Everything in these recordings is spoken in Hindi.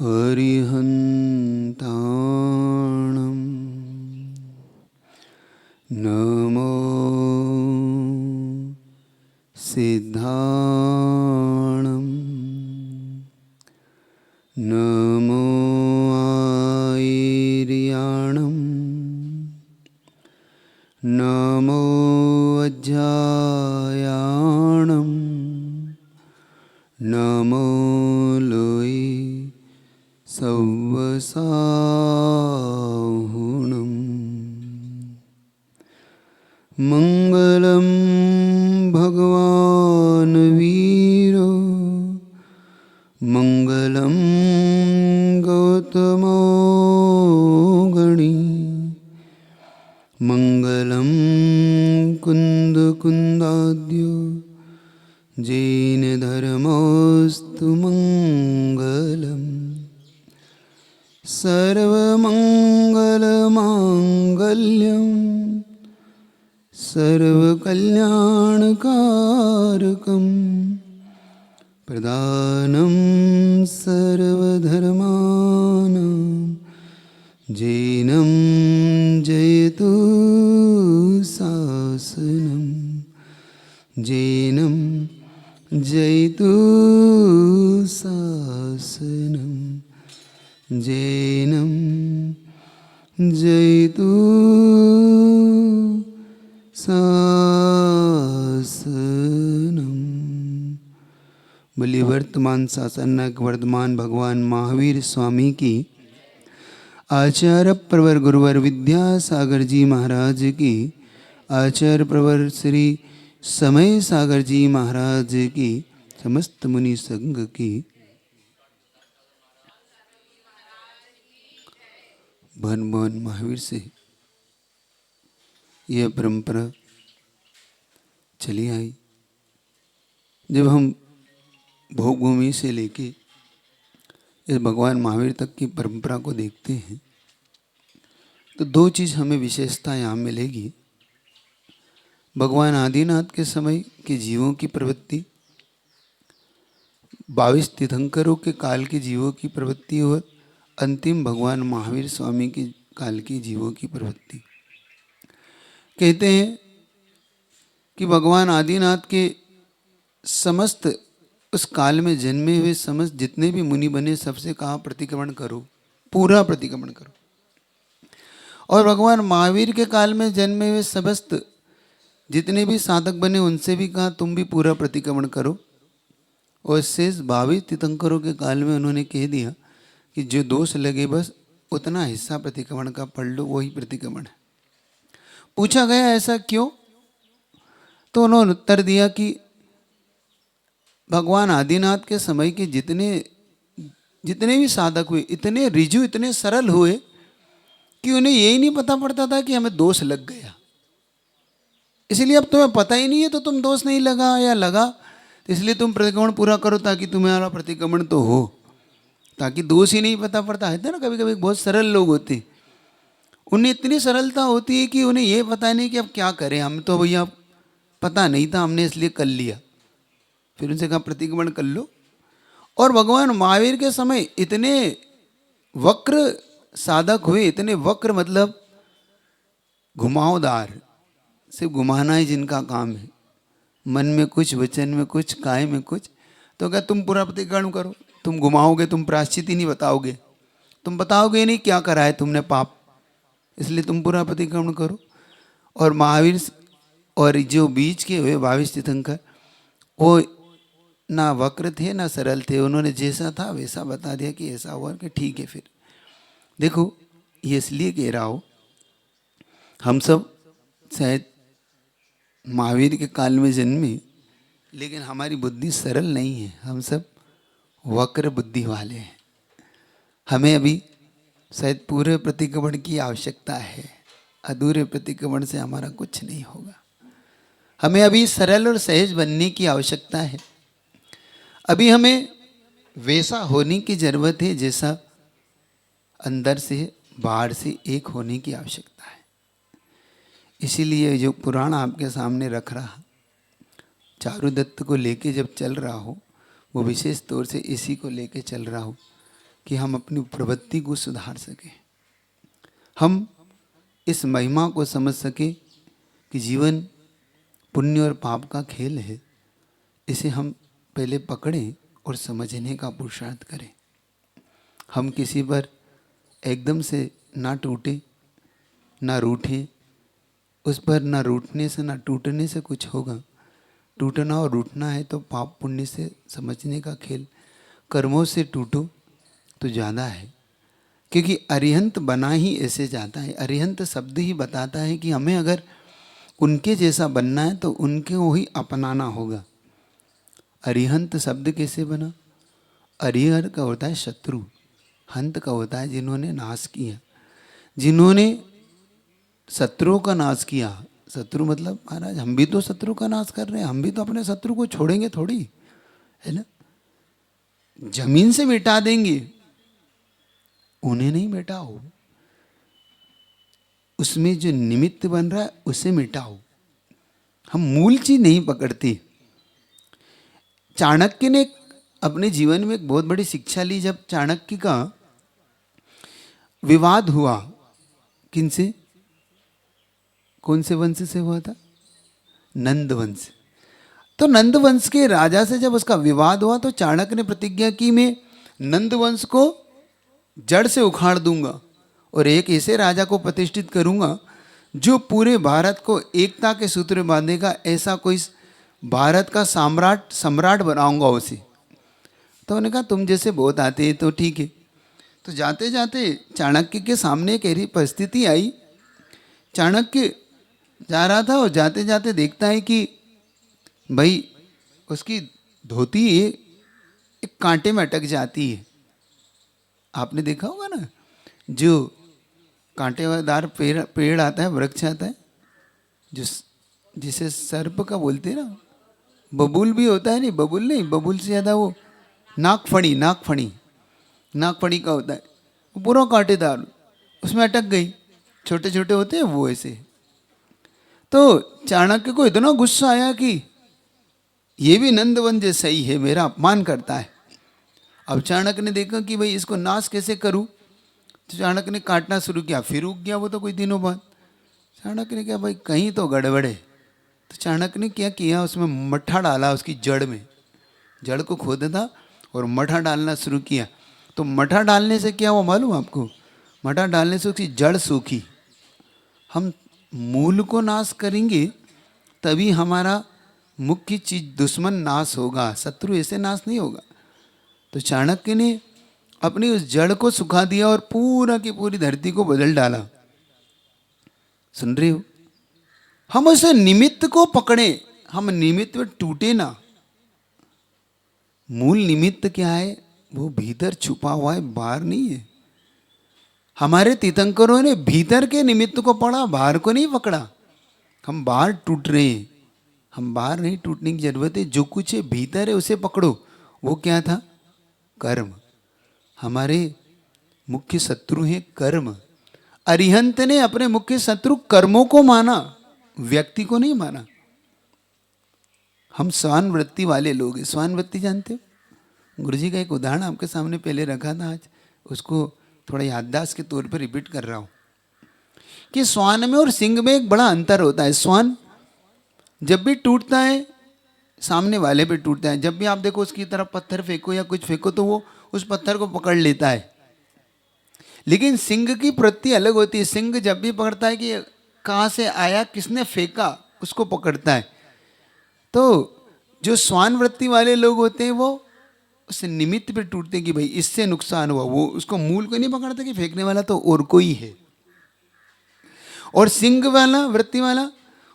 अरिहन्ताणं नमो सिद्धाणं नमो आयर्याणं नमो अज्जायाणं नमो लोये सव्वसाहुणं मंगलं भगवान् वीरो मंगलं गौतमो गणी मंगलं कुन्दकुन्दाद्यो जैनधर्मोऽस्तु मंगलम् सर्वमंगलमांगल्यं सर्वकल्याणकारकं प्रदानं सर्वधर्माणां जैनं जयतु शासनं जैनं जयतु शासनं जैनं जयतु शासनम। बोलिए वर्तमान शासनक वर्तमान भगवान महावीर स्वामी की, आचार्य प्रवर गुरुवर विद्यासागर जी महाराज की, आचार्य प्रवर श्री समय सागर जी महाराज की, समस्त मुनि संघ की। भगवान महावीर से यह परंपरा चली आई। जब हम भोग भूमि से लेके इस भगवान महावीर तक की परंपरा को देखते हैं तो दो चीज़ हमें विशेषता यहाँ मिलेगी। भगवान आदिनाथ के समय के जीवों की प्रवृत्ति, 22 तीर्थंकरों के काल के जीवों की प्रवृत्ति और अंतिम भगवान महावीर स्वामी के काल की जीवों की प्रवृत्ति। कहते हैं कि भगवान आदिनाथ के समस्त उस काल में जन्मे हुए समस्त जितने भी मुनि बने सबसे कहा प्रतिक्रमण करो, पूरा प्रतिक्रमण करो। और भगवान महावीर के काल में जन्मे हुए समस्त जितने भी साधक बने उनसे भी कहा तुम भी पूरा प्रतिक्रमण करो। और शेष 22 तीर्थंकरों के काल में उन्होंने कह दिया कि जो दोष लगे बस उतना हिस्सा प्रतिक्रमण का पढ़ लो, वही प्रतिक्रमण है। पूछा गया ऐसा क्यों, तो उन्होंने उत्तर दिया कि भगवान आदिनाथ के समय के जितने भी साधक हुए इतने रिजु, इतने सरल हुए कि उन्हें यही नहीं पता पड़ता था कि हमें दोष लग गया। इसलिए अब तुम्हें पता ही नहीं है तो तुम दोष नहीं लगा या लगा तो इसलिए तुम प्रतिक्रमण पूरा करो ताकि तुम्हारा प्रतिक्रमण तो हो, ताकि दोष ही नहीं पता पड़ता है ना। कभी कभी बहुत सरल लोग होते, उन्हें इतनी सरलता होती है कि उन्हें यह पता नहीं कि अब क्या करें, हम तो भैया पता नहीं था हमने इसलिए कर लिया। फिर उनसे कहा प्रतिक्रमण कर लो। और भगवान महावीर के समय इतने वक्र साधक हुए, इतने वक्र मतलब घुमावदार, सिर्फ घुमाना ही जिनका काम है, मन में कुछ वचन में कुछ काय में कुछ। तो क्या तुम पूरा प्रतिक्रमण करो, तुम घुमाओगे, तुम प्रायश्चित ही नहीं बताओगे, तुम बताओगे नहीं क्या करा है तुमने पाप, इसलिए तुम पूरा प्रतिक्रमण करो। और महावीर और जो बीच के हुए 22 तीर्थंकर वो ना वक्र थे ना सरल थे, उन्होंने जैसा था वैसा बता दिया कि ऐसा हुआ कि ठीक है। फिर देखो ये इसलिए कह रहा हो, हम सब शायद महावीर के काल में जन्मे लेकिन हमारी बुद्धि सरल नहीं है, हम सब वक्र बुद्धि वाले हैं। हमें अभी शायद पूरे प्रतिक्रमण की आवश्यकता है, अधूरे प्रतिक्रमण से हमारा कुछ नहीं होगा। हमें अभी सरल और सहज बनने की आवश्यकता है। अभी हमें वैसा होने की जरूरत है जैसा अंदर से बाहर से एक होने की आवश्यकता है। इसीलिए जो पुराण आपके सामने रख रहा, चारुदत्त को लेके जब चल रहा हो, वो विशेष तौर से इसी को लेके चल रहा हो कि हम अपनी प्रवृत्ति को सुधार सकें, हम इस महिमा को समझ सकें कि जीवन पुण्य और पाप का खेल है। इसे हम पहले पकड़ें और समझने का पुरुषार्थ करें। हम किसी पर एकदम से ना टूटे ना रूठें। उस पर ना रूठने से ना टूटने से कुछ होगा। टूटना और रूठना है तो पाप पुण्य से समझने का खेल। कर्मों से टूटो तो ज़्यादा है, क्योंकि अरिहंत बना ही ऐसे जाता है। अरिहंत शब्द ही बताता है कि हमें अगर उनके जैसा बनना है तो उनके को ही अपनाना होगा। अरिहंत शब्द कैसे बना? अरिहर का होता है शत्रु, हंत का होता है जिन्होंने नाश किया, जिन्होंने शत्रुओं का नाश किया। शत्रु मतलब महाराज हम भी तो शत्रु का नाश कर रहे हैं, हम भी तो अपने शत्रु को छोड़ेंगे थोड़ी, है ना? जमीन से मिटा देंगे, उन्हें नहीं मिटाओ, उसमें जो निमित्त बन रहा है उसे मिटाओ। हम मूल चीज नहीं पकड़ते। चाणक्य ने अपने जीवन में एक बहुत बड़ी शिक्षा ली। जब चाणक्य का विवाद हुआ, किनसे? कौन से वंश से हुआ था? नंद वंश। तो नंद वंश के राजा से जब उसका विवाद हुआ तो चाणक्य ने प्रतिज्ञा की, मैं नंद वंश को जड़ से उखाड़ दूंगा और एक ऐसे राजा को प्रतिष्ठित करूंगा जो पूरे भारत को एकता के सूत्र में बांधेगा। ऐसा कोई भारत का सम्राट बनाऊंगा उसे। तो उन्होंने कहा तुम जैसे बहुत आते हैं तो ठीक है। तो जाते जाते चाणक्य के सामने एक ऐसी परिस्थिति आई। चाणक्य जा रहा था और जाते जाते देखता है कि भाई उसकी धोती एक कांटे में अटक जाती है। आपने देखा होगा ना, जो कांटेदार पेड़ आता है, वृक्ष आता है, जिसे सर्प का बोलते हैं ना, बबूल भी होता है। नहीं बबूल नहीं, बबूल से ज़्यादा वो नागफणी नागफणी का होता है, वो पूरा कांटेदार, उसमें अटक गई। छोटे छोटे होते हैं वो ऐसे। तो चाणक्य को इतना गुस्सा आया कि ये भी नंदवन जैसा ही है, मेरा अपमान करता है। अब चाणक्य ने देखा कि भाई इसको नाश कैसे करूं, तो चाणक्य ने काटना शुरू किया। फिर उग गया वो तो कुछ दिनों बाद। चाणक्य ने कहा भाई कहीं तो गड़बड़ है। तो चाणक्य ने क्या किया, उसमें मट्ठा डाला, उसकी जड़ में, जड़ को खोदा था और मट्ठा डालना शुरू किया। तो मट्ठा डालने से क्या हुआ मालूम आपको? मट्ठा डालने से उसकी जड़ सूखी। हम मूल को नाश करेंगे तभी हमारा मुख्य चीज दुश्मन नाश होगा, शत्रु ऐसे नाश नहीं होगा। तो चाणक्य ने अपनी उस जड़ को सुखा दिया और पूरा की पूरी धरती को बदल डाला। सुन रहे हो? हम उस निमित्त को पकड़े, हम निमित्त में टूटे ना। मूल निमित्त क्या है? वो भीतर छुपा हुआ है, बाहर नहीं है। हमारे तीर्थंकरों ने भीतर के निमित्त को पढ़ा, बाहर को नहीं पकड़ा। हम बाहर टूट रहे हैं, हम बाहर नहीं टूटने की जरूरत है। जो कुछ है भीतर है उसे पकड़ो। वो क्या था? कर्म। हमारे मुख्य शत्रु हैं कर्म। अरिहंत ने अपने मुख्य शत्रु कर्मों को माना, व्यक्ति को नहीं माना। हम स्वान वृत्ति वाले लोग हैं। स्वान वृत्ति जानते हो? गुरुजी का एक उदाहरण आपके सामने पहले रखा था, आज उसको थोड़ा याददाश्त के तौर पर रिपीट कर रहा हूं कि स्वान में और सिंह में एक बड़ा अंतर होता है। स्वान जब भी टूटता है सामने वाले पे टूटता है। जब भी आप देखो उसकी तरफ पत्थर फेंको या कुछ फेंको तो वो उस पत्थर को पकड़ लेता है। लेकिन सिंह की प्रवृत्ति अलग होती है। सिंह जब भी पकड़ता है कि कहाँ से आया, किसने फेंका, उसको पकड़ता है। तो जो स्वान वृत्ति वाले लोग होते हैं वो उस निमित्त पे टूटते हैं कि भाई इससे नुकसान हुआ, वो उसको मूल को नहीं पकड़ता कि फेंकने वाला तो और कोई है। और सिंह वाला वृत्ति वाला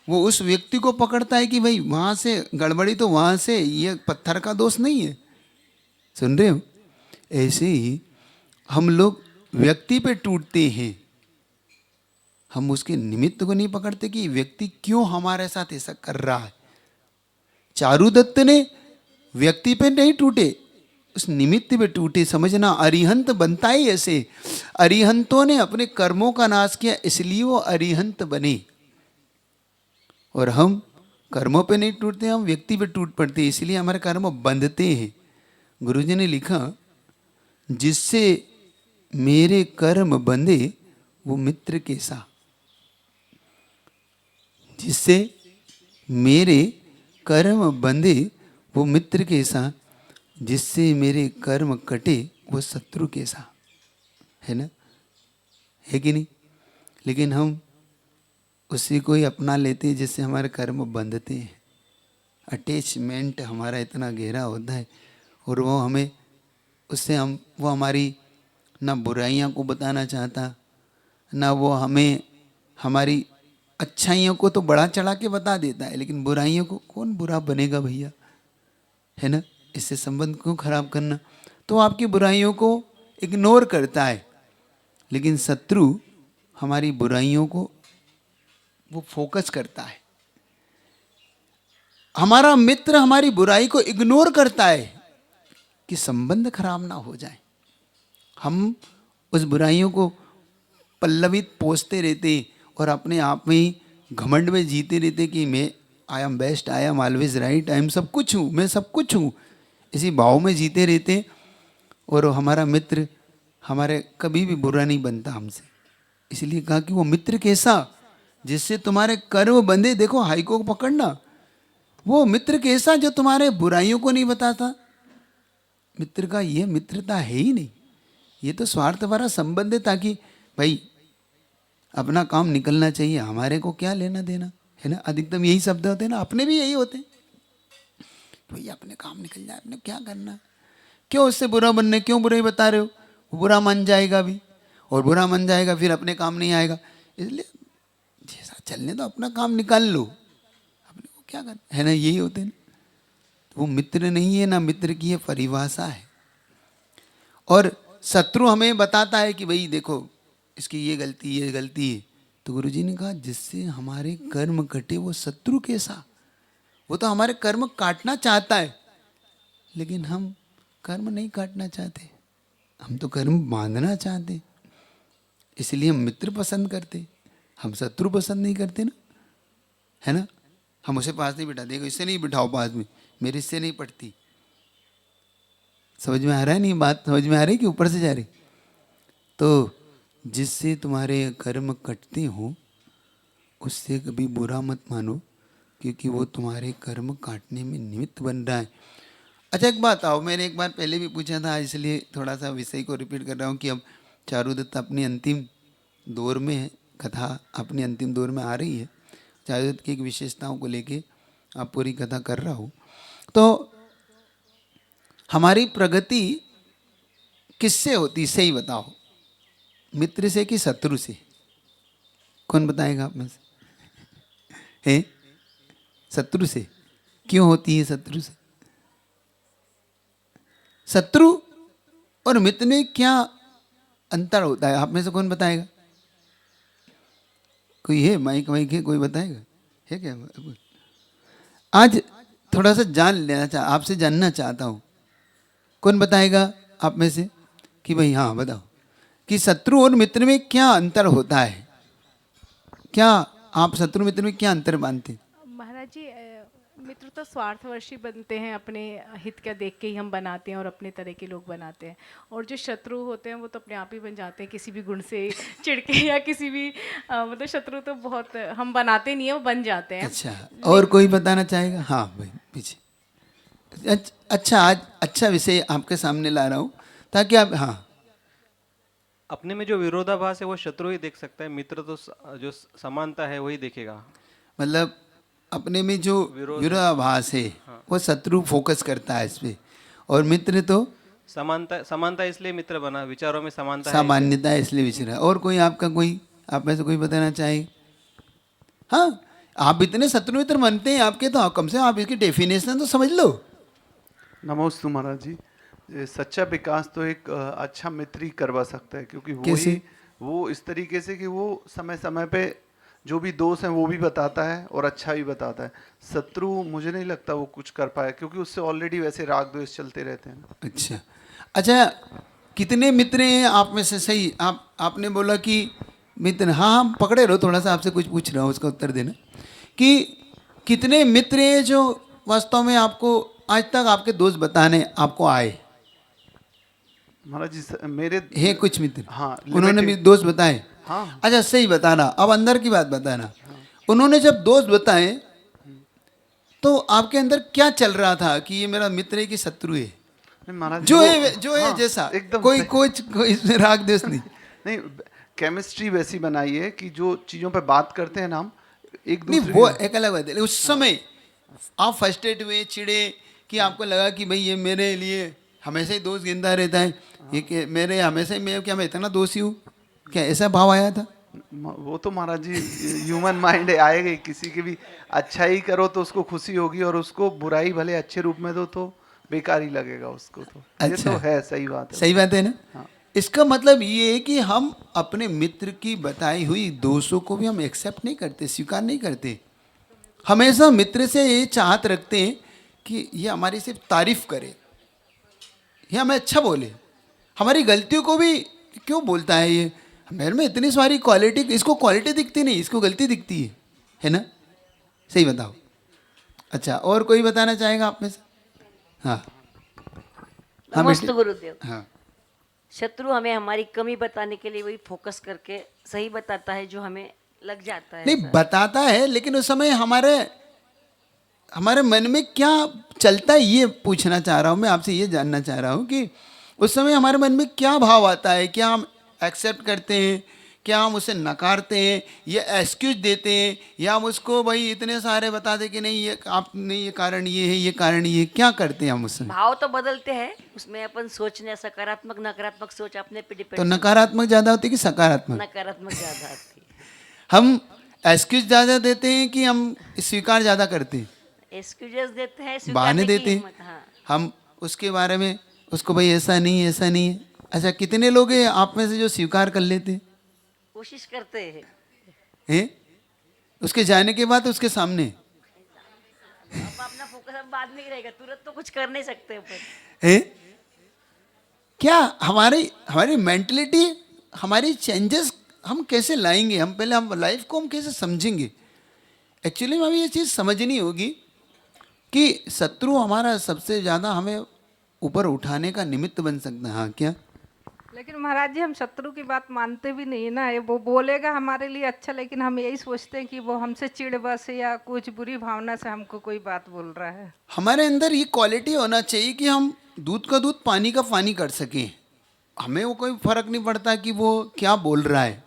वो उस व्यक्ति को पकड़ता है कि भाई वहां से गड़बड़ी तो वहां से, ये पत्थर का दोष नहीं है। सुन रहे हो? ऐसे ही हम लोग व्यक्ति पे टूटते हैं, हम उसके निमित्त को नहीं पकड़ते कि व्यक्ति क्यों हमारे साथ ऐसा कर रहा है। चारुदत्त ने व्यक्ति पे नहीं टूटे, उस निमित्त पे टूटे। समझना, अरिहंत बनता ही ऐसे। अरिहंतों ने अपने कर्मों का नाश किया, इसलिए वो अरिहंत बने। और हम कर्मों पे नहीं टूटते, हम व्यक्ति पे टूट पड़ते हैं, इसलिए हमारे कर्म बंधते हैं। गुरुजी ने लिखा जिससे मेरे कर्म बंधे वो मित्र कैसा। जिससे मेरे कर्म बंधे वो मित्र कैसा, जिससे मेरे कर्म कटे वो शत्रु कैसा। है ना, है कि नहीं। लेकिन हम उसी को ही अपना लेते हैं जिससे हमारे कर्म बंधते हैं। अटैचमेंट हमारा इतना गहरा होता है और वो हमें उससे हम वो हमारी ना बुराइयां को बताना चाहता, ना वो हमें हमारी अच्छाइयों को तो बड़ा चढ़ा के बता देता है, लेकिन बुराइयों को कौन बुरा बनेगा भैया। है ना, इससे संबंध क्यों खराब करना। तो आपकी बुराइयों को इग्नोर करता है, लेकिन शत्रु हमारी बुराइयों को वो फोकस करता है। हमारा मित्र हमारी बुराई को इग्नोर करता है कि संबंध खराब ना हो जाए। हम उस बुराइयों को पल्लवित पोसते रहते और अपने आप में ही घमंड में जीते रहते कि मैं I am best, I am always right, I am सब कुछ हूँ, मैं सब कुछ हूँ, इसी भाव में जीते रहते। और हमारा मित्र हमारे कभी भी बुरा नहीं बनता हमसे। इसलिए कहा कि वो मित्र कैसा जिससे तुम्हारे कर्म बंधे। देखो हाइको को पकड़ना, वो मित्र कैसा जो तुम्हारे बुराइयों को नहीं बताता। मित्र का ये मित्रता है ही नहीं, ये तो स्वार्थ भरा संबंध है, ताकि भाई अपना काम निकलना चाहिए, हमारे को क्या लेना देना। है ना, अधिकतम यही शब्द होते हैं ना, अपने भी यही होते हैं, भाई अपने काम निकल जाए, अपने क्या करना, क्यों उससे बुरा बनने, क्यों बुराई बता रहे हो। वो बुरा मान जाएगा भी, और बुरा मान जाएगा फिर अपने काम नहीं आएगा। इसलिए जैसा चलने तो अपना काम निकाल लो, अपने को क्या करना। है ना, यही होते हैं ना। वो मित्र नहीं है ना, मित्र की ये परिभाषा है। और शत्रु हमें बताता है कि भाई देखो इसकी ये गलती है। तो गुरुजी ने कहा जिससे हमारे कर्म कटे वो शत्रु कैसा। वो तो हमारे कर्म काटना चाहता है, लेकिन हम कर्म नहीं काटना चाहते, हम तो कर्म बांधना चाहते। इसलिए हम मित्र पसंद करते, हम शत्रु पसंद नहीं करते ना। है ना, हम उसे पास नहीं बिठा देगा, इससे नहीं बिठाओ पास में, मेरे इससे नहीं पड़ती। समझ में आ रहा है नहीं, बात समझ में आ रही कि ऊपर से जा रही। तो जिससे तुम्हारे कर्म कटते हो उससे कभी बुरा मत मानो, क्योंकि वो तुम्हारे कर्म काटने में निमित्त बन रहा है। अच्छा एक बात आओ, मैंने एक बार पहले भी पूछा था, इसलिए थोड़ा सा विषय को रिपीट कर रहा हूँ कि अब चारुदत्त अपनी अंतिम दौर में है, कथा अपनी अंतिम दौर में आ रही है। चारुदत्त की एक विशेषताओं को लेके आप पूरी कथा कर रहा हूँ। तो हमारी प्रगति किससे होती, सही बताओ, मित्र से कि शत्रु से। कौन बताएगा आप में से। है शत्रु से। क्यों होती है शत्रु से। शत्रु और मित्र में क्या अंतर होता है, आप में से कौन बताएगा। कोई है, माइक वाइक है, कोई बताएगा, है क्या। आज थोड़ा सा जान लेना आपसे जानना चाहता हूं, कौन बताएगा आप में से कि भाई हाँ बताओ कि शत्रु और मित्र में क्या अंतर होता है। क्या आप शत्रु मित्र में क्या अंतर मानते हैं। महाराज जी, मित्र तो स्वार्थवर्षी बनते हैं, अपने हित का देख के ही हम बनाते हैं और अपने तरह के लोग बनाते हैं। और जो शत्रु होते हैं वो तो अपने आप ही बन जाते हैं किसी भी गुण से चिढ़के या किसी भी मतलब शत्रु तो बहुत हम बनाते नहीं है, वो बन जाते हैं। अच्छा, और कोई बताना चाहेगा। हाँ भाई पीछे। अच्छा, आज अच्छा विषय आपके सामने ला रहा हूँ ताकि आप, हाँ। अपने में जो विरोधाभास है वो शत्रु ही देख सकता है, मित्र तो जो समानता है वही देखेगा। मतलब अपने में जो विरोधाभास है वो शत्रु फोकस करता है इस पे, और मित्र तो समानता समानता इसलिए मित्र बना, विचारों में समानता है इसलिए। सामान्यता है इसलिए विचरा। और कोई आपका, कोई आप में से कोई बताना चाहे। हाँ, आप इतने शत्रु मित्र बनते हैं आपके, तो कम से कम आप इसकी डेफिनेशन तो समझ लो। नमोस्तु महाराज जी। ये सच्चा विकास तो एक अच्छा मित्र ही करवा सकता है, क्योंकि कैसे? वो इस तरीके से कि वो समय समय पे जो भी दोष हैं वो भी बताता है और अच्छा भी बताता है। शत्रु मुझे नहीं लगता वो कुछ कर पाए, क्योंकि उससे ऑलरेडी वैसे राग द्वेष चलते रहते हैं। अच्छा अच्छा, कितने मित्र हैं आप में से। सही, आपने बोला कि मित्र, हाँ हम पकड़े रहो, थोड़ा सा आपसे कुछ पूछ रहा हूँ उसका उत्तर देना कि कितने मित्र हैं जो वास्तव में आपको आज तक आपके दोस्त बताने आपको आए। महाराज जी मेरे है कुछ मित्र? हाँ, उन्होंने भी limited- दोस्त बताए? हाँ अच्छा सही बताना, अब अंदर की बात बताना। उन्होंने जब दोस्त बताए तो आपके अंदर क्या चल रहा था कि ये मेरा मित्र है कि शत्रु है? नहीं महाराज जो वो- है जो है हाँ, जैसा, एकदम कोई सही। कोई कोई इसमें राग द्वेष नहीं। नहीं, केमिस्ट्री वैसी बनाई है कि जो चीजों पे बात करते हैं ना हम एक नहीं दूसरे वो की- एक अलग बात है। उस समय आप फर्स्टेड हुए, चिड़े कि आपको लगा कि भाई ये मेरे लिए हमेशा ही दोष गिनता रहता है, ये कि मेरे हमेशा ही मैं इतना दोषी हूँ, क्या ऐसा भाव आया था? वो तो महाराज जी ह्यूमन माइंड आएगा ही, किसी की भी अच्छाई करो तो उसको खुशी होगी और उसको बुराई भले अच्छे रूप में दो तो बेकार ही लगेगा उसको। तो ये अच्छा। तो है, सही बात है। सही बात है ना? हाँ। इसका मतलब ये है कि हम अपने मित्र की बताई हुई दोषों को भी हम एक्सेप्ट नहीं करते, स्वीकार नहीं करते। हमेशा मित्र से ये चाहत रखते हैं कि ये हमारी सिर्फ तारीफ करे, ये हमें अच्छा बोले, हमारी गलतियों को भी क्यों बोलता है ये, मेरे में इतनी सारी क्वालिटी, इसको क्वालिटी दिखती नहीं, इसको गलती दिखती है ना? सही बताओ। अच्छा और कोई बताना चाहेगा आप में से? हाँ हाँ नमस्ते बेटे। गुरुदेव। हाँ शत्रु हमें हमारी कमी बताने के लिए वही फोकस करके सही बताता है जो हमें लग जाता है। नहीं सर। बताता है, लेकिन उस समय हमारे हमारे मन में क्या चलता है ये पूछना चाह रहा हूँ मैं आपसे, ये जानना चाह रहा हूँ कि उस समय हमारे मन में क्या भाव आता है? क्या हम एक्सेप्ट करते हैं, क्या हम उसे नकारते हैं, या एक्सक्यूज देते हैं, या हम उसको भाई इतने सारे बता दे कि नहीं ये आप नहीं, ये कारण ये है, ये कारण ये है, क्या करते हैं हम उस समय? भाव तो बदलते हैं, उसमें अपन सोचने सकारात्मक नकारात्मक सोच अपने पे तो डिपेंड। नकारात्मक ज़्यादा होती है कि सकारात्मक? नकारात्मक ज्यादा आती है। हम एक्सक्यूज ज़्यादा देते हैं कि हम स्वीकार ज़्यादा करते हैं? एक्सक्यूजेस देते हैं, बहाने स्वीकारने की देते हैं हिम्मत। हाँ, हम उसके बारे में, उसको भाई ऐसा नहीं है, ऐसा नहीं है। अच्छा कितने लोग हैं आप में से जो स्वीकार कर लेते हैं? कोशिश करते हैं। हैं? उसके जाने के बाद उसके सामने अब अपना फोकस अब बाद में ही रहेगा, तुरंत तो कुछ कर नहीं सकते अपन। हैं? क्या हमारी हमारी मेंटलिटी, हमारी चेंजेस हम कैसे लाएंगे? हम पहले हम लाइफ को हम कैसे समझेंगे? एक्चुअली में हमें ये चीज़ समझनी होगी कि शत्रु हमारा सबसे ज़्यादा हमें ऊपर उठाने का निमित्त बन सकता है। हाँ क्या? लेकिन महाराज जी हम शत्रु की बात मानते भी नहीं है ना, ये वो बोलेगा हमारे लिए अच्छा, लेकिन हम यही सोचते हैं कि वो हमसे चिढ़ बस या कुछ बुरी भावना से हमको कोई बात बोल रहा है। हमारे अंदर ये क्वालिटी होना चाहिए कि हम दूध का दूध पानी का पानी कर सकें। हमें वो कोई फर्क नहीं पड़ता कि वो क्या बोल रहा है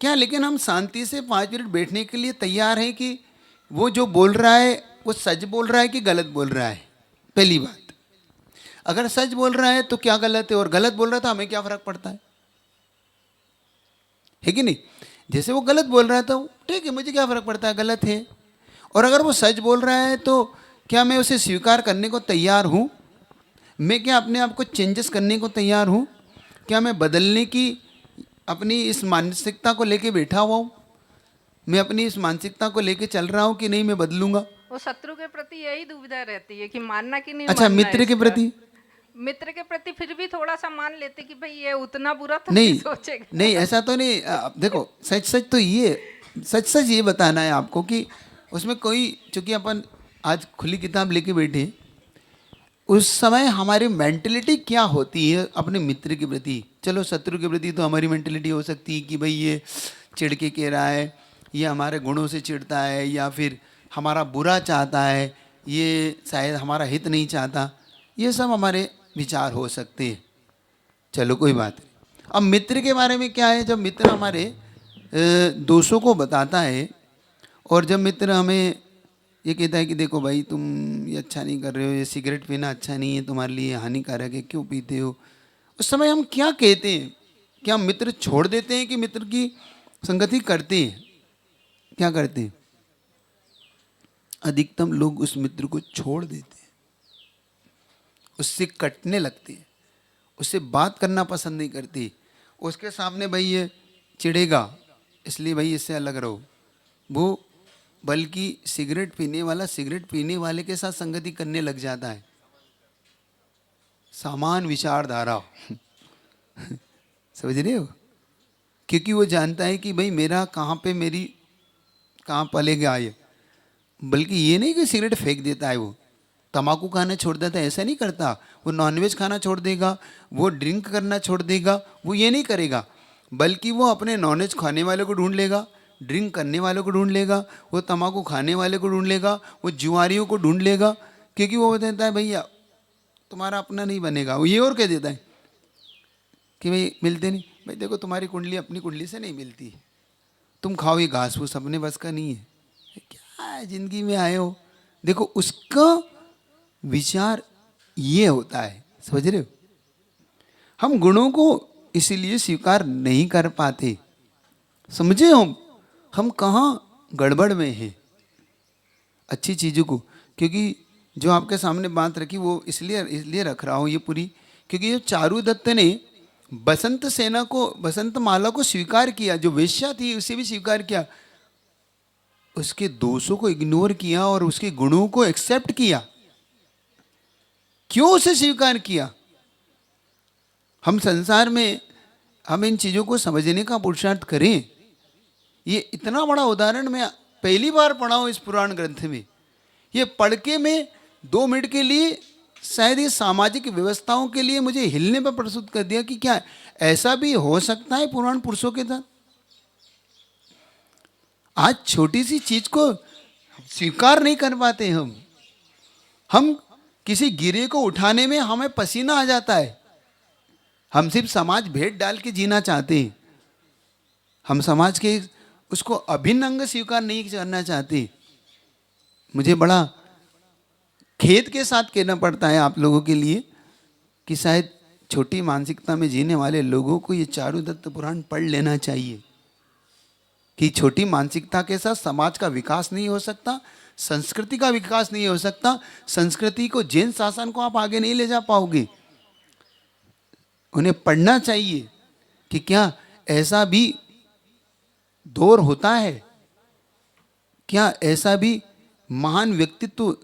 क्या, लेकिन हम शांति से 5 मिनट बैठने के लिए तैयार हैं कि वो जो बोल रहा है वो सच बोल रहा है कि गलत बोल रहा है। पहली बात, अगर सच बोल रहा है तो क्या गलत है, और गलत बोल रहा है तो हमें क्या फर्क पड़ता है कि नहीं? जैसे वो गलत बोल रहा है तो ठीक है, मुझे क्या फ़र्क पड़ता है, गलत है। और अगर वो सच बोल रहा है तो क्या मैं उसे स्वीकार करने को तैयार हूँ? मैं क्या अपने आप को चेंजेस करने को तैयार हूँ? क्या मैं बदलने की अपनी इस मानसिकता को लेके बैठा हुआ हूँ? मैं अपनी इस मानसिकता को लेके चल रहा हूँ कि नहीं मैं बदलूंगा? वो शत्रु के प्रति यही दुविधा रहती है कि मानना कि नहीं अच्छा मानना मित्र के इसका। प्रति? मित्र के प्रति फिर भी थोड़ा सा मान लेते कि भाई ये उतना बुरा तो नहीं सोचेगा। नहीं ऐसा तो नहीं। देखो सच सच तो ये सच ये बताना है आपको कि उसमें कोई, चूंकि अपन आज खुली किताब लेके बैठे, उस समय हमारी मेंटलिटी क्या होती है अपने मित्र के प्रति। चलो शत्रु के प्रति तो हमारी मेंटलिटी हो सकती है कि भाई ये चिढ़ के कह रहा है, ये हमारे गुणों से चिढ़ता है, या फिर हमारा बुरा चाहता है, ये शायद हमारा हित नहीं चाहता। ये सब हमारे विचार हो सकते हैं, चलो कोई बात नहीं। अब मित्र के बारे में क्या है, जब मित्र हमारे दोषों को बताता है, और जब मित्र हमें ये कहता है कि देखो भाई तुम ये अच्छा नहीं कर रहे हो, ये सिगरेट पीना अच्छा नहीं है, तुम्हारे लिए हानिकारक है, क्यों पीते हो, उस समय हम क्या कहते हैं? क्या हम मित्र छोड़ देते हैं कि मित्र की संगति करते हैं? क्या करते हैं? अधिकतम लोग उस मित्र को छोड़ देते हैं, उससे कटने लगते हैं, उससे बात करना पसंद नहीं करती। उसके सामने भाई ये चिढ़ेगा इसलिए भाई इससे अलग रहो, वो बल्कि सिगरेट पीने वाला सिगरेट पीने वाले के साथ संगति करने लग जाता है। समान विचारधारा समझ रहे हो? क्योंकि वो जानता है कि भाई मेरा कहाँ पे मेरी कहाँ पलेगा ये, बल्कि ये नहीं कि सिगरेट फेंक देता है वो, तम्बाकू खाना छोड़ देता है ऐसा नहीं करता। वो नॉनवेज खाना छोड़ देगा, वो ड्रिंक करना छोड़ देगा, वो ये नहीं करेगा, बल्कि वो अपने नॉनवेज खाने वाले को ढूंढ लेगा, ड्रिंक करने वाले को ढूंढ लेगा, वो तम्बाकू खाने वाले को ढूंढ लेगा, वो जुआरियों को ढूंढ लेगा, क्योंकि वो कहता है भैया तुम्हारा अपना नहीं बनेगा। वो ये और कह देता है कि भाई मिलते नहीं, भाई देखो तुम्हारी कुंडली अपनी कुंडली से नहीं मिलती, तुम खाओ ये घास फूस अपने बस का नहीं है, क्या जिंदगी में आए हो। देखो उसका विचार ये होता है, समझ रहे हो। हम गुणों को इसीलिए स्वीकार नहीं कर पाते, समझे हम कहाँ गड़बड़ में हैं अच्छी चीज़ों को। क्योंकि जो आपके सामने बात रखी वो इसलिए रख रहा हूँ ये पूरी, क्योंकि जो चारुदत्त ने बसंत सेना को, बसंत माला को स्वीकार किया, जो वेश्या थी उसे भी स्वीकार किया, उसके दोषों को इग्नोर किया और उसके गुणों को एक्सेप्ट किया। क्यों उसे स्वीकार किया? हम संसार में हम इन चीज़ों को समझने का पुरुषार्थ करें। ये इतना बड़ा उदाहरण मैं पहली बार पढ़ा हूँ इस पुराण ग्रंथ में। ये पढ़ के मैं 2 मिनट के लिए शायद ये सामाजिक व्यवस्थाओं के लिए मुझे हिलने पर प्रस्तुत कर दिया कि क्या ऐसा भी हो सकता है पुराण पुरुषों के साथ। आज छोटी सी चीज को स्वीकार नहीं कर पाते हम किसी गिरे को उठाने में हमें पसीना आ जाता है। हम सिर्फ समाज भेद डाल के जीना चाहते हैं, हम समाज के उसको अभिन्न अंग स्वीकार नहीं करना चाहते। मुझे बड़ा खेद के साथ कहना पड़ता है आप लोगों के लिए कि शायद छोटी मानसिकता में जीने वाले लोगों को ये चारुदत्त पुराण पढ़ लेना चाहिए कि छोटी मानसिकता के साथ समाज का विकास नहीं हो सकता, संस्कृति का विकास नहीं हो सकता। संस्कृति को, जैन शासन को आप आगे नहीं ले जा पाओगे। उन्हें पढ़ना चाहिए कि क्या ऐसा भी दौर होता है, क्या ऐसा भी महान व्यक्तित्व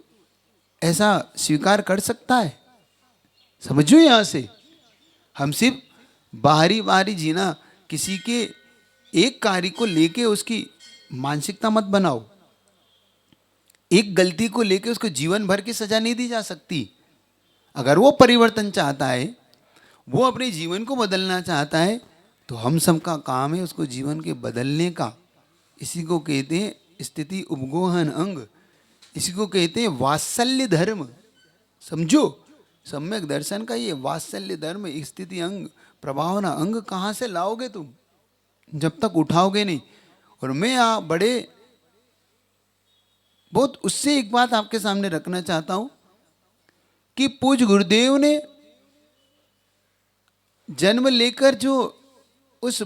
ऐसा स्वीकार कर सकता है। समझो यहाँ से हम सिर्फ बाहरी जीना, किसी के एक कार्य को लेके उसकी मानसिकता मत बनाओ। एक गलती को लेके उसको जीवन भर की सजा नहीं दी जा सकती। अगर वो परिवर्तन चाहता है, वो अपने जीवन को बदलना चाहता है, तो हम सबका काम है उसको जीवन के बदलने का। इसी को कहते हैं स्थिति उपगोहन अंग, इसी को कहते हैं वात्सल्य धर्म। समझो, सम्यक दर्शन का ये वात्सल्य धर्म, स्थिति अंग, प्रभावना अंग कहाँ से लाओगे तुम जब तक उठाओगे नहीं। और मैं बहुत उससे एक बात आपके सामने रखना चाहता हूं कि पूज्य गुरुदेव ने जन्म लेकर जो उस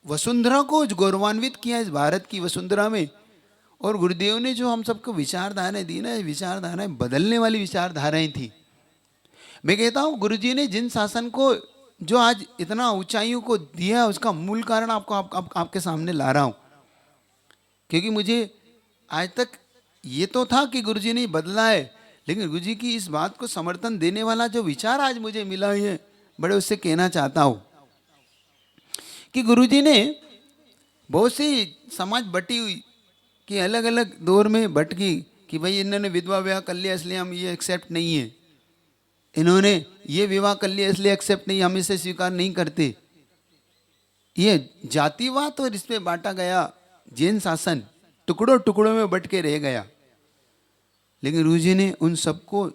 वसुंधरा को गौरवान्वित किया इस भारत की वसुंधरा में, और गुरुदेव ने जो हम सबको विचारधाराएं दी ना, विचारधाराएं बदलने वाली विचारधाराएं थी। मैं कहता हूँ गुरुजी ने जिन शासन को जो आज इतना ऊंचाइयों को दिया, उसका मूल कारण आपके सामने ला रहा हूँ। क्योंकि मुझे आज तक ये तो था कि गुरुजी ने बदला है, लेकिन गुरुजी की इस बात को समर्थन देने वाला जो विचार आज मुझे मिला है, बड़े उससे कहना चाहता हूँ कि गुरुजी ने बहुत सी समाज बटी हुई कि अलग अलग दौर में बट गई कि भाई इन्होंने विधवा विवाह कर लिया इसलिए हम ये एक्सेप्ट नहीं है, इन्होंने ये विवाह कर लिया इसलिए एक्सेप्ट नहीं, हम इसे स्वीकार नहीं करते। ये जातिवाद और इसमें बांटा गया जैन शासन टुकड़ों टुकड़ों में बट के रह गया। लेकिन गुरुजी ने उन सबको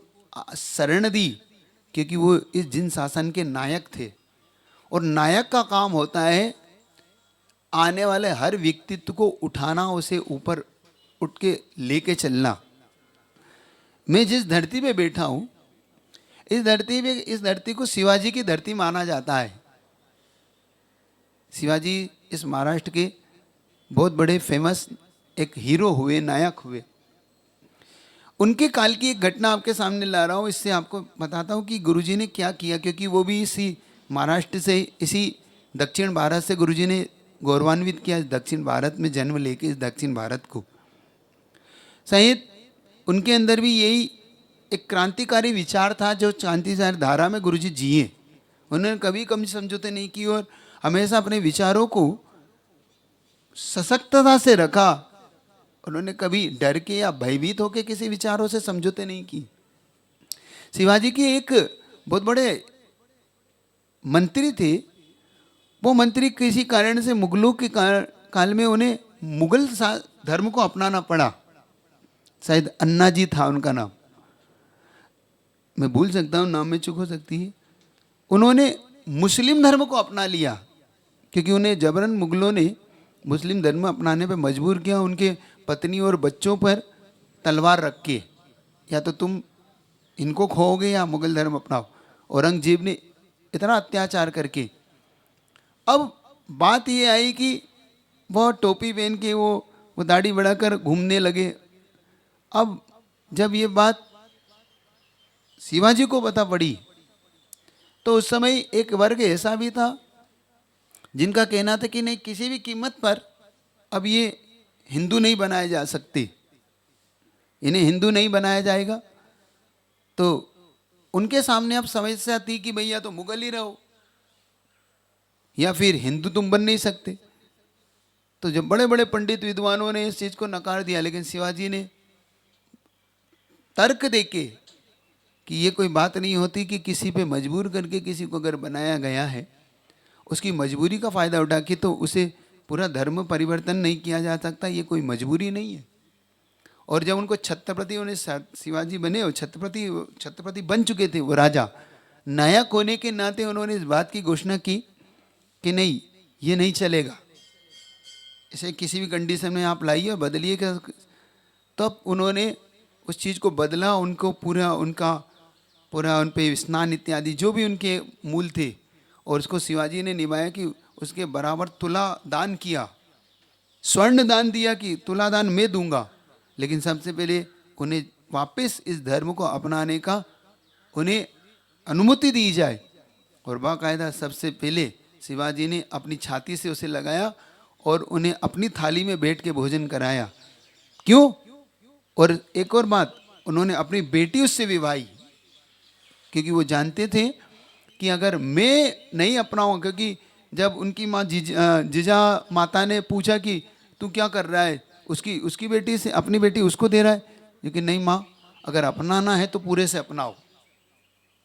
शरण दी क्योंकि वो इस जिन शासन के नायक थे, और नायक का काम होता है आने वाले हर व्यक्तित्व को उठाना, उसे ऊपर उठ के लेके चलना। मैं जिस धरती पे बैठा हूँ, इस धरती को शिवाजी की धरती माना जाता है। शिवाजी इस महाराष्ट्र के बहुत बड़े फेमस एक हीरो हुए, नायक हुए। उनके काल की एक घटना आपके सामने ला रहा हूँ, इससे आपको बताता हूँ कि गुरुजी ने क्या किया, क्योंकि वो भी इसी महाराष्ट्र से, इसी दक्षिण भारत से गुरुजी ने गौरवान्वित किया, दक्षिण भारत में जन्म लेके इस दक्षिण भारत को। शायद उनके अंदर भी यही एक क्रांतिकारी विचार था जो क्रांतिकारी धारा में गुरुजी जिए। उन्होंने कभी कम समझौते नहीं की और हमेशा अपने विचारों को सशक्तता से रखा। उन्होंने कभी डर के या भयभीत होकर किसी विचारों से समझौते नहीं की। शिवाजी के एक बहुत बड़े मंत्री थे। वो मंत्री किसी कारण से मुगलों के काल में उन्हें मुगल धर्म को अपनाना पड़ा। शायद अन्ना जी था उनका नाम, मैं भूल सकता हूँ, नाम में चूक हो सकती है। उन्होंने मुस्लिम धर्म को अपना लिया क्योंकि उन्हें जबरन मुगलों ने मुस्लिम धर्म अपनाने पर मजबूर किया। उनके पत्नी और बच्चों पर तलवार रख के, या तो तुम इनको खोओगे या मुगल धर्म अपनाओ। औरंगजेब ने इतना अत्याचार करके, अब बात ये आई कि वो टोपी पहन के वो दाढ़ी बढ़ाकर घूमने लगे। अब जब ये बात शिवाजी को पता पड़ी तो उस समय एक वर्ग ऐसा भी था जिनका कहना था कि नहीं, किसी भी कीमत पर अब ये हिंदू नहीं बनाए जा सकते, इन्हें हिंदू नहीं बनाया जाएगा। तो उनके सामने अब समस्या थी कि भैया तो मुगल ही रहो या फिर हिंदू तुम बन नहीं सकते। तो जब बड़े बड़े पंडित विद्वानों ने इस चीज को नकार दिया, लेकिन शिवाजी ने तर्क देके कि ये कोई बात नहीं होती कि किसी पे मजबूर करके किसी को अगर बनाया गया है, उसकी मजबूरी का फायदा उठा के तो उसे पूरा धर्म परिवर्तन नहीं किया जा सकता, ये कोई मजबूरी नहीं है। और जब उनको छत्रपति, उन्हें शिवाजी बने और छत्रपति बन चुके थे, वो राजा नायक होने के नाते उन्होंने इस बात की घोषणा की कि नहीं, ये नहीं चलेगा, इसे किसी भी कंडीशन में आप लाइए और बदलिए। तब उन्होंने उस चीज़ को बदला, उनको पूरा उन पे स्नान इत्यादि जो भी उनके मूल थे, और उसको शिवाजी ने निभाया कि उसके बराबर तुला दान किया, स्वर्ण दान दिया कि तुला दान मैं दूंगा, लेकिन सबसे पहले उन्हें वापस इस धर्म को अपनाने का उन्हें अनुमति दी जाए। और बाकायदा सबसे पहले शिवाजी ने अपनी छाती से उसे लगाया और उन्हें अपनी थाली में बैठ के भोजन कराया। क्यों? और एक और बात, उन्होंने अपनी बेटी उससे विवाही, क्योंकि वो जानते थे कि अगर मैं नहीं अपनाऊँ, क्योंकि जब उनकी माँ जिजा माता ने पूछा कि तू क्या कर रहा है, उसकी बेटी से अपनी बेटी उसको दे रहा है, लेकिन नहीं माँ, अगर अपनाना है तो पूरे से अपनाओ,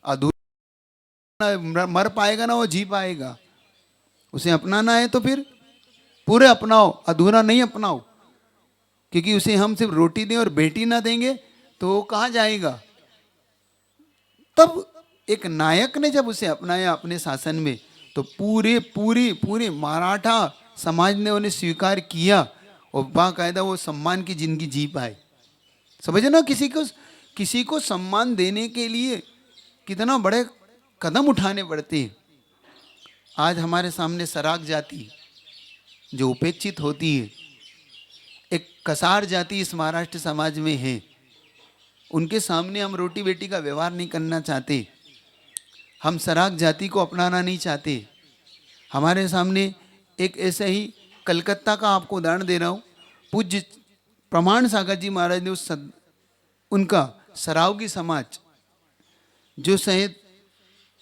अधूरा मर पाएगा ना वो जी पाएगा, उसे अपनाना है तो फिर पूरे अपनाओ, अधूरा नहीं अपनाओ, क्योंकि उसे हम सिर्फ रोटी दें और बेटी ना देंगे तो वो कहाँ जाएगा। तब एक नायक ने जब उसे अपनाया अपने शासन में, तो पूरे मराठा समाज ने उन्हें स्वीकार किया और बाकायदा वो सम्मान की जिंदगी जी पाए। समझे ना, किसी को सम्मान देने के लिए कितना बड़े कदम उठाने पड़ते हैं। आज हमारे सामने सराग जाति जो उपेक्षित होती है, एक कसार जाति इस महाराष्ट्र समाज में है, उनके सामने हम रोटी बेटी का व्यवहार नहीं करना चाहते, हम सराग जाति को अपनाना नहीं चाहते। हमारे सामने एक ऐसे ही कलकत्ता का आपको उदाहरण दे रहा हूँ, पूज्य प्रमाण सागर जी महाराज ने उनका सरावगी समाज जो शायद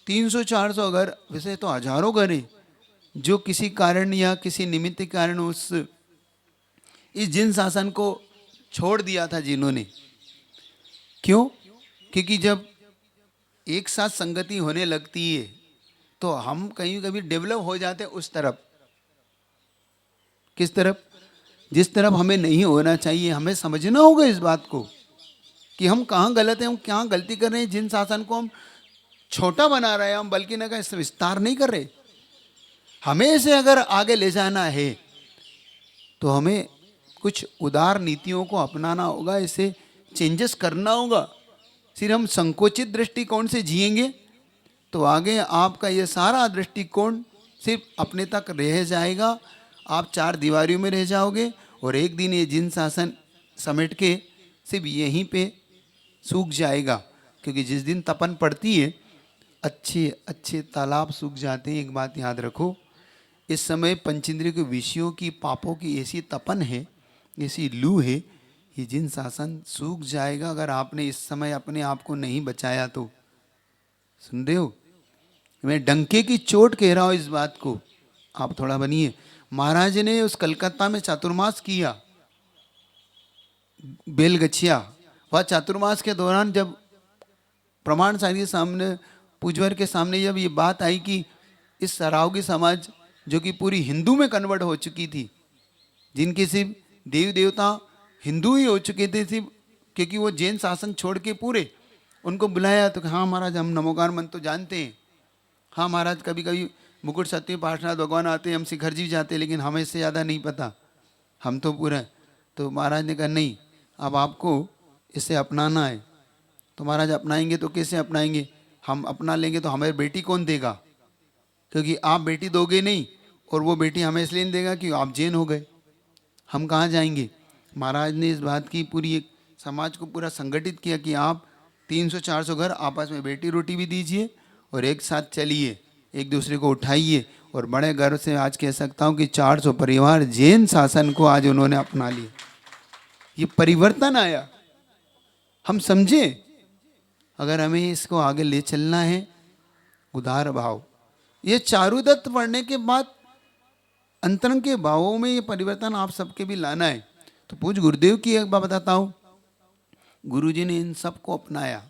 300-400 घर, वैसे तो हजारों घर हैं, जो किसी कारण या किसी निमित्त के कारण इस जिन शासन को छोड़ दिया था जिन्होंने। क्यों? क्योंकि जब एक साथ संगति होने लगती है तो हम कहीं कभी डेवलप हो जाते उस तरफ। किस तरफ? जिस तरफ हमें नहीं होना चाहिए। हमें समझना होगा इस बात को कि हम कहाँ गलत हैं, हम क्या गलती कर रहे हैं। जिन शासन को हम छोटा बना रहे हैं, हम बल्कि ना इससे विस्तार नहीं कर रहे। हमें इसे अगर आगे ले जाना है तो हमें कुछ उदार नीतियों को अपनाना होगा, इसे चेंजेस करना होगा। सिर्फ हम संकोचित दृष्टिकोण से जिएंगे तो आगे आपका ये सारा दृष्टिकोण सिर्फ अपने तक रह जाएगा, आप चार दीवारियों में रह जाओगे और एक दिन ये जिन शासन समेट के सिर्फ यहीं पे सूख जाएगा। क्योंकि जिस दिन तपन पड़ती है अच्छे अच्छे तालाब सूख जाते हैं। एक बात याद रखो, इस समय पंचेंद्रिय के विषयों की, पापों की ऐसी तपन है, ऐसी लू है, ये जिन शासन सूख जाएगा अगर आपने इस समय अपने आप को नहीं बचाया तो। सुन रहे हो? मैं डंके की चोट कह रहा हूँ इस बात को, आप थोड़ा बनिए। महाराज ने उस कलकत्ता में चातुर्मास किया, बेलगछिया। वह चातुर्मास के दौरान जब प्रमाणशाली के सामने, पूजवर के सामने जब ये बात आई कि इस सरावगी समाज जो कि पूरी हिंदू में कन्वर्ट हो चुकी थी, जिनके सिर्फ देवी देवता हिंदू ही हो चुके थे सिर्फ, क्योंकि वो जैन शासन छोड़ के पूरे उनको बुलाया तो हाँ महाराज हम नमोकार मंत्र तो जानते हैं, हाँ महाराज कभी कभी मुकुट सत्य पार्शनाथ भगवान आते हैं, हम शिखर जी जाते हैं, लेकिन हमें इससे ज़्यादा नहीं पता, हम तो पूरा। तो महाराज ने कहा नहीं, अब आपको इसे अपनाना है। तो महाराज अपनाएंगे तो कैसे अपनाएंगे, हम अपना लेंगे तो हमें बेटी कौन देगा, क्योंकि आप बेटी दोगे नहीं, और वो बेटी हमें इसलिए नहीं देगा कि आप जैन हो गए, हम कहाँ जाएंगे। महाराज ने इस बात की पूरी एक समाज को पूरा संगठित किया कि आप 300-400 घर आपस में बेटी रोटी भी दीजिए और एक साथ चलिए, एक दूसरे को उठाइए। और बड़े गर्व से आज कह सकता हूँ कि 400 परिवार जैन शासन को आज उन्होंने अपना लिया। ये परिवर्तन आया, हम समझे। अगर हमें इसको आगे ले चलना है, उदार भाव, ये चारुदत्त पढ़ने के बाद अंतरंग के भावों में ये परिवर्तन आप सबके भी लाना है। तो पूज्य गुरुदेव की एक बात बताता हूँ, गुरुजी ने इन सबको अपनाया,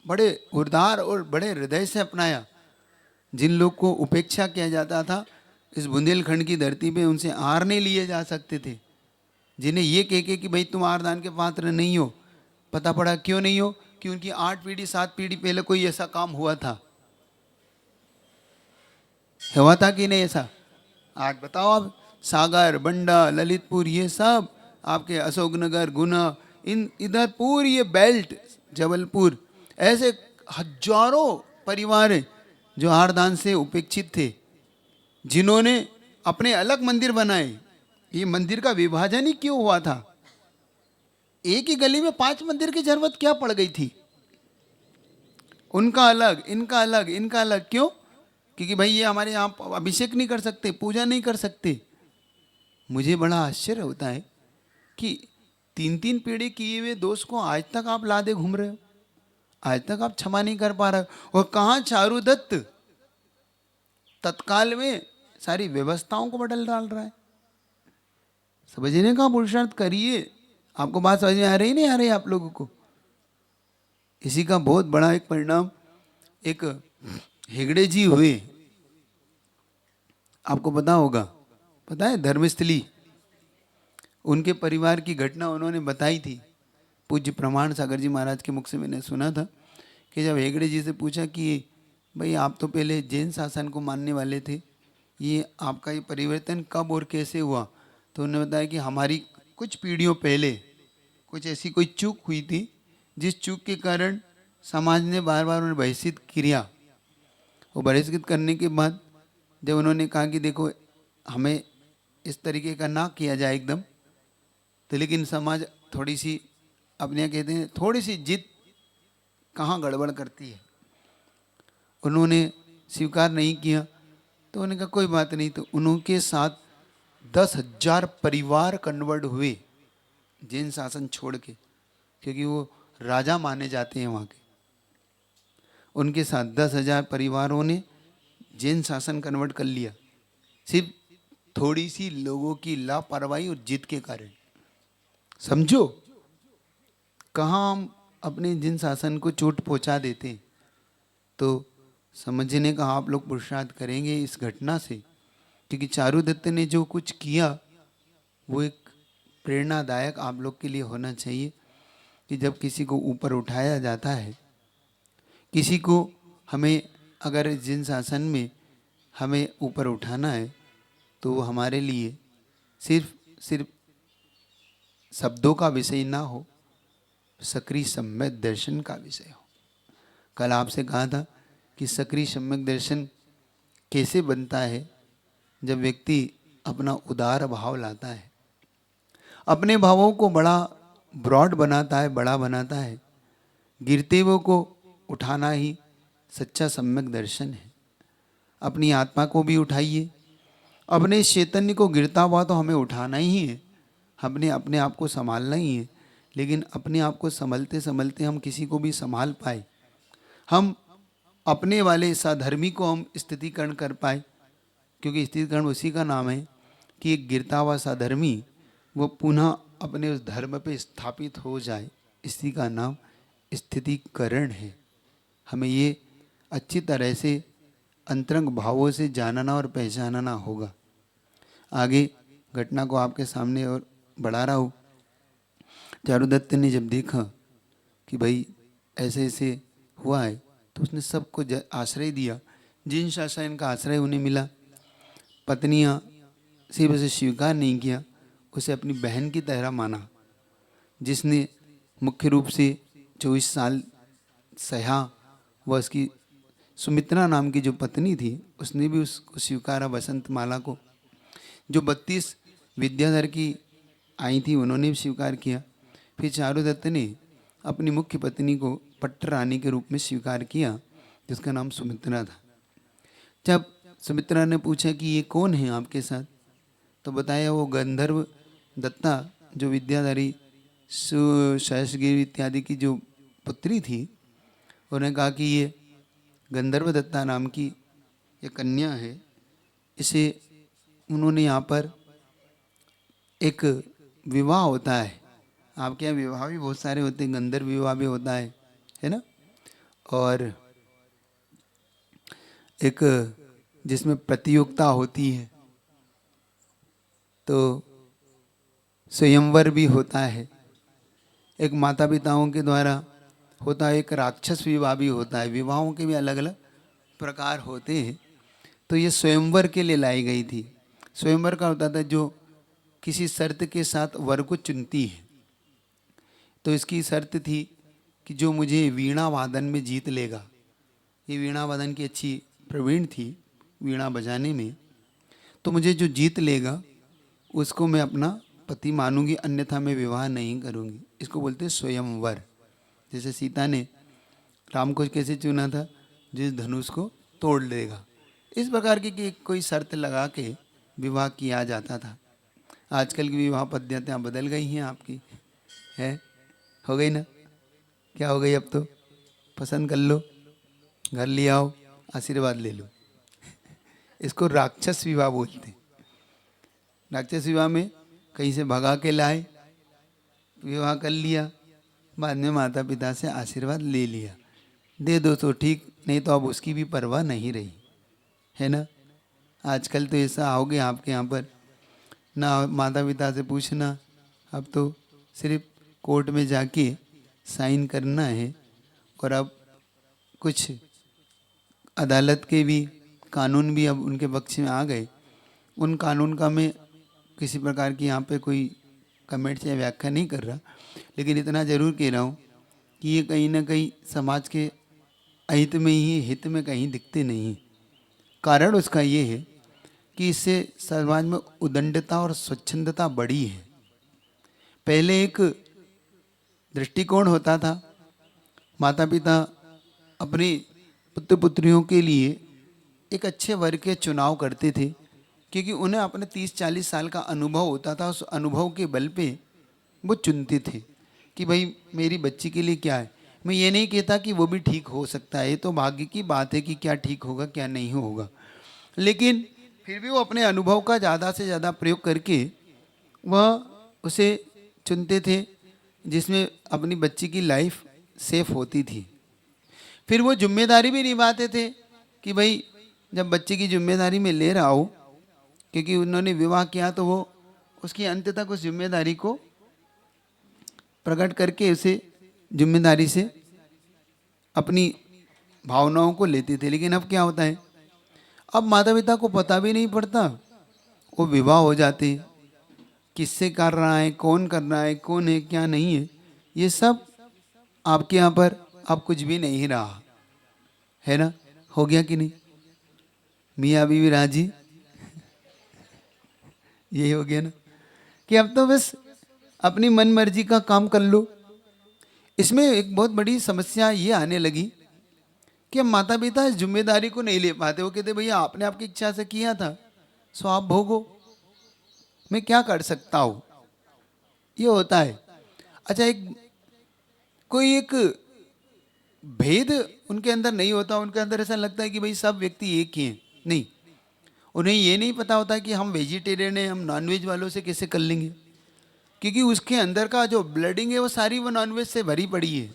बड़े उदार और बड़े हृदय से अपनाया। जिन लोग को उपेक्षा किया जाता था इस बुंदेलखंड की धरती पे, उनसे आहार नहीं लिए जा सकते थे, जिन्हें ये कह के कि भाई तुम आहारदान के पात्र नहीं हो। पता पड़ा क्यों नहीं हो, कि उनकी 8 पीढ़ी 7 पीढ़ी पहले कोई ऐसा काम हुआ था कि नहीं ऐसा। आज बताओ आप, सागर, बंडा, ललितपुर, ये सब आपके अशोकनगर, गुना, इन इधर पूरी ये बेल्ट, जबलपुर, ऐसे हजारों परिवार हैं जो आहारदान से उपेक्षित थे, जिन्होंने अपने अलग मंदिर बनाए। ये मंदिर का विभाजन ही क्यों हुआ था, एक ही गली में 5 मंदिर की जरूरत क्या पड़ गई थी, उनका अलग, इनका अलग, इनका अलग, क्यों? क्योंकि भाई ये हमारे यहाँ अभिषेक नहीं कर सकते, पूजा नहीं कर सकते। मुझे बड़ा आश्चर्य होता है कि 3-3 पीढ़ी किए हुए दोस्त को आज तक आप लादे घूम रहे हो, आज तक आप क्षमा नहीं कर पा रहे हो। और कहाँ चारुदत्त तत्काल में सारी व्यवस्थाओं को बदल डाल रहा है। समझने का पुरुषार्थ करिए। आपको बात समझ में आ रही नहीं आ रही आप लोगों को? इसी का बहुत बड़ा एक परिणाम एक हेगड़े जी हुए, आपको पता होगा, पता है, धर्मस्थली, उनके परिवार की घटना उन्होंने बताई थी। पूज्य प्रमाण सागर जी महाराज के मुख से मैंने सुना था कि जब हेगड़े जी से पूछा कि भाई आप तो पहले जैन शासन को मानने वाले थे, ये आपका ये परिवर्तन कब और कैसे हुआ? तो उन्होंने बताया कि हमारी कुछ पीढ़ियों पहले कुछ ऐसी कोई चूक हुई थी, जिस चूक के कारण समाज ने बार बार उन्हें बहिष्कृत किया। वो बहिष्कृत करने के बाद जब उन्होंने कहा कि देखो हमें इस तरीके का ना किया जाए एकदम, तो लेकिन समाज थोड़ी सी अपने यहाँ कहते हैं थोड़ी सी जिद कहाँ गड़बड़ करती है, उन्होंने स्वीकार नहीं किया। तो उन्होंने कहा कोई बात नहीं, तो उनके साथ 10,000 परिवार कन्वर्ट हुए जैन शासन छोड़ के, क्योंकि वो राजा माने जाते हैं वहाँ के। उनके साथ 10,000 परिवारों ने जैन शासन कन्वर्ट कर लिया, सिर्फ थोड़ी सी लोगों की लापरवाही और जिद के कारण। समझो कहाँ हम अपने जिन शासन को चोट पहुँचा देते हैं। तो समझने का आप लोग पुरुषार्थ करेंगे इस घटना से, क्योंकि चारुदत्त ने जो कुछ किया वो एक प्रेरणादायक आप लोग के लिए होना चाहिए कि जब किसी को ऊपर उठाया जाता है, किसी को हमें अगर जिन शासन में हमें ऊपर उठाना है, तो वो हमारे लिए सिर्फ शब्दों का विषय ना हो, सक्रिय सम्यक दर्शन का विषय हो। कल आपसे कहा था कि सक्रिय सम्यक दर्शन कैसे बनता है, जब व्यक्ति अपना उदार भाव लाता है, अपने भावों को बड़ा ब्रॉड बनाता है, बड़ा बनाता है। गिरते हुए को उठाना ही सच्चा सम्यक दर्शन है। अपनी आत्मा को भी उठाइए, अपने चैतन्य को गिरता हुआ तो हमें उठाना ही है, हमने अपने आप को संभालना ही है। लेकिन अपने आप को संभलते संभलते हम किसी को भी संभाल पाए, हम अपने वाले साधर्मी को हम स्थितिकरण कर पाए, क्योंकि स्थितिकरण उसी का नाम है कि एक गिरता हुआ साधर्मी वो पुनः अपने उस धर्म पे स्थापित हो जाए, इसी का नाम स्थितिकरण है। हमें ये अच्छी तरह से अंतरंग भावों से जानना और पहचानना होगा। आगे घटना को आपके सामने और बढ़ा रहा हूँ। चारुदत्त ने जब देखा कि भाई ऐसे ऐसे हुआ है तो उसने सबको आश्रय दिया। जिन शासन का आश्रय उन्हें मिला, पत्नियाँ सिर्फ उसे स्वीकार नहीं किया, उसे अपनी बहन की तरह माना, जिसने मुख्य रूप से 24 साल सहा। वह उसकी सुमित्रा नाम की जो पत्नी थी उसने भी उसको स्वीकारा, बसंत माला को। जो 32 विद्याधर की आई थी उन्होंने भी स्वीकार किया। फिर चारुदत्त ने अपनी मुख्य पत्नी को पट्ट रानी के रूप में स्वीकार किया, जिसका नाम सुमित्रा था। जब सुमित्रा ने पूछा कि ये कौन है आपके साथ, तो बताया वो गंधर्व दत्ता जो विद्याधरी सहसगिरी इत्यादि की जो पुत्री थी। उन्होंने कहा कि ये गंधर्व दत्ता नाम की ये कन्या है, इसे उन्होंने यहाँ पर एक विवाह होता है। आपके यहाँ विवाह भी बहुत सारे होते हैं, गंधर्व विवाह भी होता है ना। और एक जिसमें प्रतियोगिता होती है, तो स्वयंवर भी होता है। एक माता पिताओं के द्वारा होता है, एक राक्षस विवाह भी होता है। विवाहों के भी अलग अलग प्रकार होते हैं। तो ये स्वयंवर के लिए लाई गई थी। स्वयंवर का होता था जो किसी शर्त के साथ वर को चुनती है। तो इसकी शर्त थी कि जो मुझे वीणा वादन में जीत लेगा, ये वीणा वादन की अच्छी प्रवीण थी वीणा बजाने में, तो मुझे जो जीत लेगा उसको मैं अपना पति मानूंगी, अन्यथा मैं विवाह नहीं करूंगी। इसको बोलते हैं स्वयंवर। जैसे सीता ने राम को कैसे चुना था, जिस धनुष को तोड़ देगा, इस प्रकार की कोई शर्त लगा के विवाह किया जाता था। आजकल की विवाह पद्धतियाँ बदल गई हैं आपकी, है हो गई ना, क्या हो गई, अब तो पसंद कर लो, घर ले आओ, आशीर्वाद ले लो। इसको राक्षस विवाह बोलते हैं। राक्षस विवाह में कहीं से भगा के लाए, विवाह कर लिया, बाद में माता पिता से आशीर्वाद ले लिया, दे दो तो ठीक, नहीं तो अब उसकी भी परवाह नहीं रही, है ना। आजकल तो ऐसा आओगे आपके यहाँ पर ना माता पिता से पूछना, अब तो सिर्फ कोर्ट में जाके साइन करना है। और अब कुछ अदालत के भी कानून भी अब उनके पक्ष में आ गए। उन कानून का मैं किसी प्रकार की यहाँ पे कोई कमेंट या व्याख्या नहीं कर रहा, लेकिन इतना ज़रूर कह रहा हूँ कि ये कहीं ना कहीं समाज के अहित में ही, हित में कहीं दिखते नहीं। कारण उसका ये है कि इससे समाज में उदंडता और स्वच्छंदता बढ़ी है। पहले एक दृष्टिकोण होता था, माता पिता अपने पुत्र पुत्रियों के लिए एक अच्छे वर्ग के चुनाव करते थे, क्योंकि उन्हें अपने 30-40 साल का अनुभव होता था। उस अनुभव के बल पे वो चुनते थे कि भाई मेरी बच्ची के लिए क्या है। मैं ये नहीं कहता कि वो भी ठीक हो सकता है, ये तो भाग्य की बात है कि क्या ठीक होगा क्या नहीं होगा, लेकिन फिर भी वो अपने अनुभव का ज़्यादा से ज़्यादा प्रयोग करके वह उसे चुनते थे जिसमें अपनी बच्ची की लाइफ सेफ होती थी। फिर वो जिम्मेदारी भी निभाते थे कि भाई जब बच्चे की जिम्मेदारी में ले रहा हो, क्योंकि उन्होंने विवाह किया तो वो उसकी अंत तक उस जिम्मेदारी को प्रकट करके उसे जिम्मेदारी से अपनी भावनाओं को लेते थे। लेकिन अब क्या होता है, अब माता पिता को पता भी नहीं पड़ता, वो विवाह हो जाते, किससे कर रहा है, कौन कर रहा है, कौन है क्या नहीं है, ये सब आपके यहाँ पर अब कुछ भी नहीं रहा है ना। हो गया कि नहीं, मियाँ बीवी राजी, यही हो गया ना कि अब तो बस अपनी मन मर्जी का काम कर लो। इसमें एक बहुत बड़ी समस्या ये आने लगी कि अब माता पिता इस जिम्मेदारी को नहीं ले पाते। वो कहते भैया आपने आपकी इच्छा से किया था, सो आप भोगो, मैं क्या कर सकता हूँ, ये होता है। अच्छा, कोई एक भेद उनके अंदर नहीं होता, उनके अंदर ऐसा लगता है कि भाई सब व्यक्ति एक ही हैं। नहीं, उन्हें ये नहीं पता होता कि हम वेजिटेरियन हैं, हम नॉनवेज वालों से कैसे कर लेंगे, क्योंकि उसके अंदर का जो ब्लडिंग है वो सारी वो नॉनवेज से भरी पड़ी है।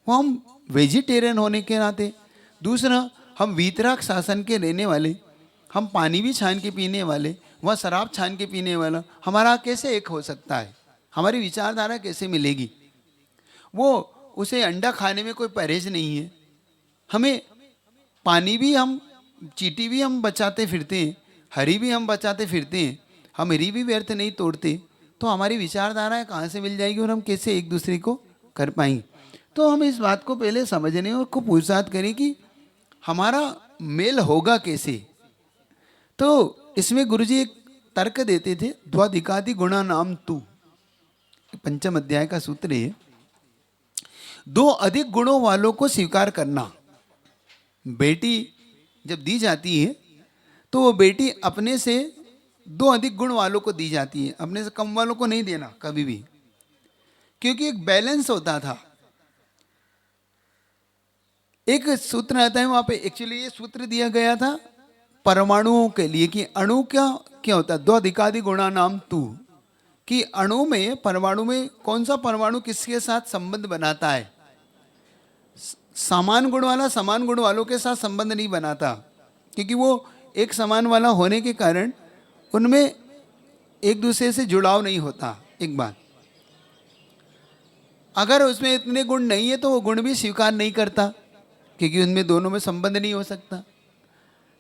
वो हम वेजिटेरियन होने के नाते, दूसरा हम वीतराग शासन के रहने वाले, हम पानी भी छान के पीने वाले, वह शराब छान के पीने वाला, हमारा कैसे एक हो सकता है? हमारी विचारधारा कैसे मिलेगी? वो उसे अंडा खाने में कोई परहेज नहीं है, हमें पानी भी हम, चींटी भी हम बचाते फिरते हैं, हरी भी हम बचाते फिरते हैं, हम हरी भी व्यर्थ नहीं तोड़ते, तो हमारी विचारधारा कहाँ से मिल जाएगी और हम कैसे एक दूसरे को कर पाएंगे? तो हम इस बात को पहले समझने और को पूछताछ करें कि हमारा मेल होगा कैसे। तो इसमें गुरुजी एक तर्क देते थे, द्वाधिकादि गुणा नाम तू, पंचम अध्याय का सूत्र है, दो अधिक गुणों वालों को स्वीकार करना। बेटी जब दी जाती है तो वो बेटी अपने से दो अधिक गुण वालों को दी जाती है, अपने से कम वालों को नहीं देना कभी भी, क्योंकि एक बैलेंस होता था। एक सूत्र आता है वहां पे, एक्चुअली ये सूत्र दिया गया था परमाणुओं के लिए कि अणु क्या क्या होता है, दो अधिकादि गुणा नाम तू, कि अणु में, परमाणु में कौन सा परमाणु किसके साथ संबंध बनाता है? समान गुण वाला समान गुण वालों के साथ संबंध नहीं बनाता, क्योंकि वो एक समान वाला होने के कारण उनमें एक दूसरे से जुड़ाव नहीं होता। एक बात, अगर उसमें इतने गुण नहीं है तो वो गुण भी स्वीकार नहीं करता, क्योंकि उनमें दोनों में संबंध नहीं हो सकता।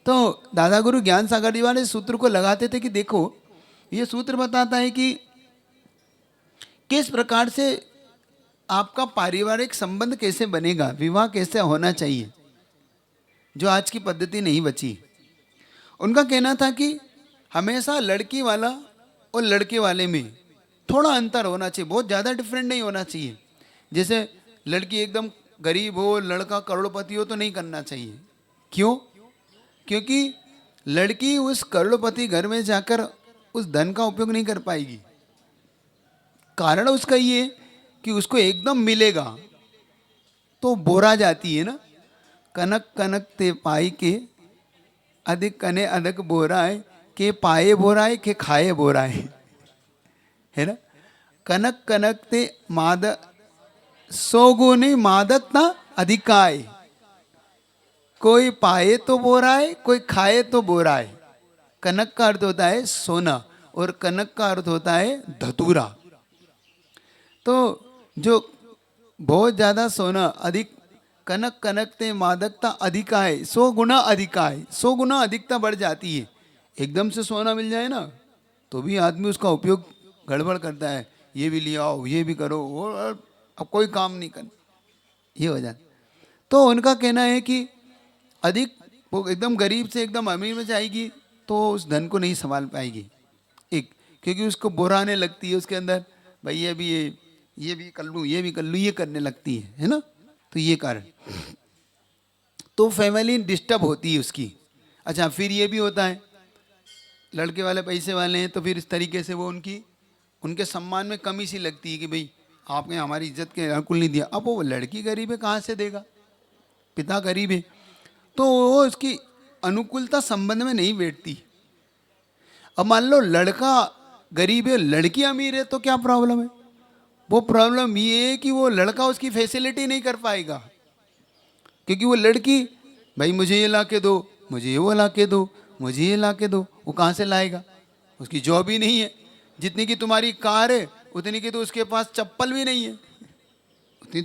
तो दादा गुरु ज्ञान सागर जी वाले सूत्र को लगाते थे कि देखो, ये सूत्र बताता है कि किस प्रकार से आपका पारिवारिक संबंध कैसे बनेगा, विवाह कैसे होना चाहिए, जो आज की पद्धति नहीं बची। उनका कहना था कि हमेशा लड़की वाला और लड़के वाले में थोड़ा अंतर होना चाहिए, बहुत ज़्यादा डिफरेंट नहीं होना चाहिए। जैसे लड़की एकदम गरीब हो, लड़का करोड़पति हो तो नहीं करना चाहिए। क्यों? क्योंकि लड़की उस करोड़पति घर में जाकर उस धन का उपयोग नहीं कर पाएगी। कारण उसका ये कि उसको एकदम मिलेगा तो बोरा जाती है ना, कनक कनक ते पाई के अधिक कने अधिक बोराए, के पाए बोराए के खाए बोराए, है ना। कनक कनक ते माद सोगुनी मादक ना अधिकाय, कोई पाए तो बोराए, कोई खाए तो बोराए। कनक का अर्थ होता है सोना और कनक का अर्थ होता है धतूरा। तो जो बहुत ज़्यादा सोना अधिक, कनक कनक ते मादकता अधिकाय, 100 गुना अधिकाय, 100 गुना अधिकता बढ़ जाती है। एकदम से सोना मिल जाए ना तो भी आदमी उसका उपयोग गड़बड़ करता है, ये भी ले आओ, ये भी करो, और अब कोई काम नहीं करना, ये हो जाता। तो उनका कहना है कि अधिक, वो एकदम गरीब से एकदम अमीर में जाएगी तो उस धन को नहीं संभाल पाएगी। एक, क्योंकि उसको बोराने लगती है उसके अंदर, भाई ये भी कर लूँ, ये भी कर लूँ, ये करने लगती है ना। तो ये कारण, तो फैमिली डिस्टर्ब होती है उसकी। अच्छा, फिर ये भी होता है, लड़के वाले पैसे वाले हैं तो फिर इस तरीके से वो उनके सम्मान में कमी सी लगती है कि भाई आपने हमारी इज्जत के अनुकूल नहीं दिया। अब वो लड़की गरीब है, कहाँ से देगा, पिता गरीब है, तो वो उसकी अनुकूलता संबंध में नहीं बैठती। अब मान लो लड़का गरीब है, लड़की अमीर है, तो क्या प्रॉब्लम है? वो प्रॉब्लम ये है कि वो लड़का उसकी फैसिलिटी नहीं कर पाएगा, क्योंकि वो लड़की, भाई मुझे ये ला के दो, मुझे वो ला के दो, मुझे ये ला के दो, वो कहाँ से लाएगा? उसकी जॉब ही नहीं है। जितनी की तुम्हारी कार है उतनी की तो उसके पास चप्पल भी नहीं है। उतनी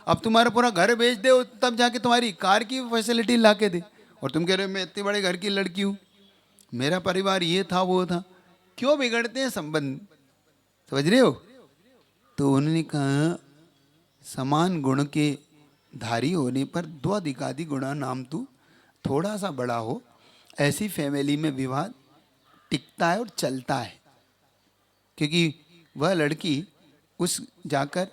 अब तुम्हारा पूरा घर बेच दे तब जाके तुम्हारी कार की फैसिलिटी ला के दे, और तुम कह रहे हो मैं इतने बड़े घर की लड़की हूँ, मेरा परिवार ये था वो था। क्यों बिगड़ते हैं संबंध, समझ रहे हो? तो उन्होंने कहा समान गुण के धारी होने पर दो अधिकादि गुणा नाम तू, थोड़ा सा बड़ा हो, ऐसी फैमिली में विवाह टिकता है और चलता है। क्योंकि वह लड़की उस जाकर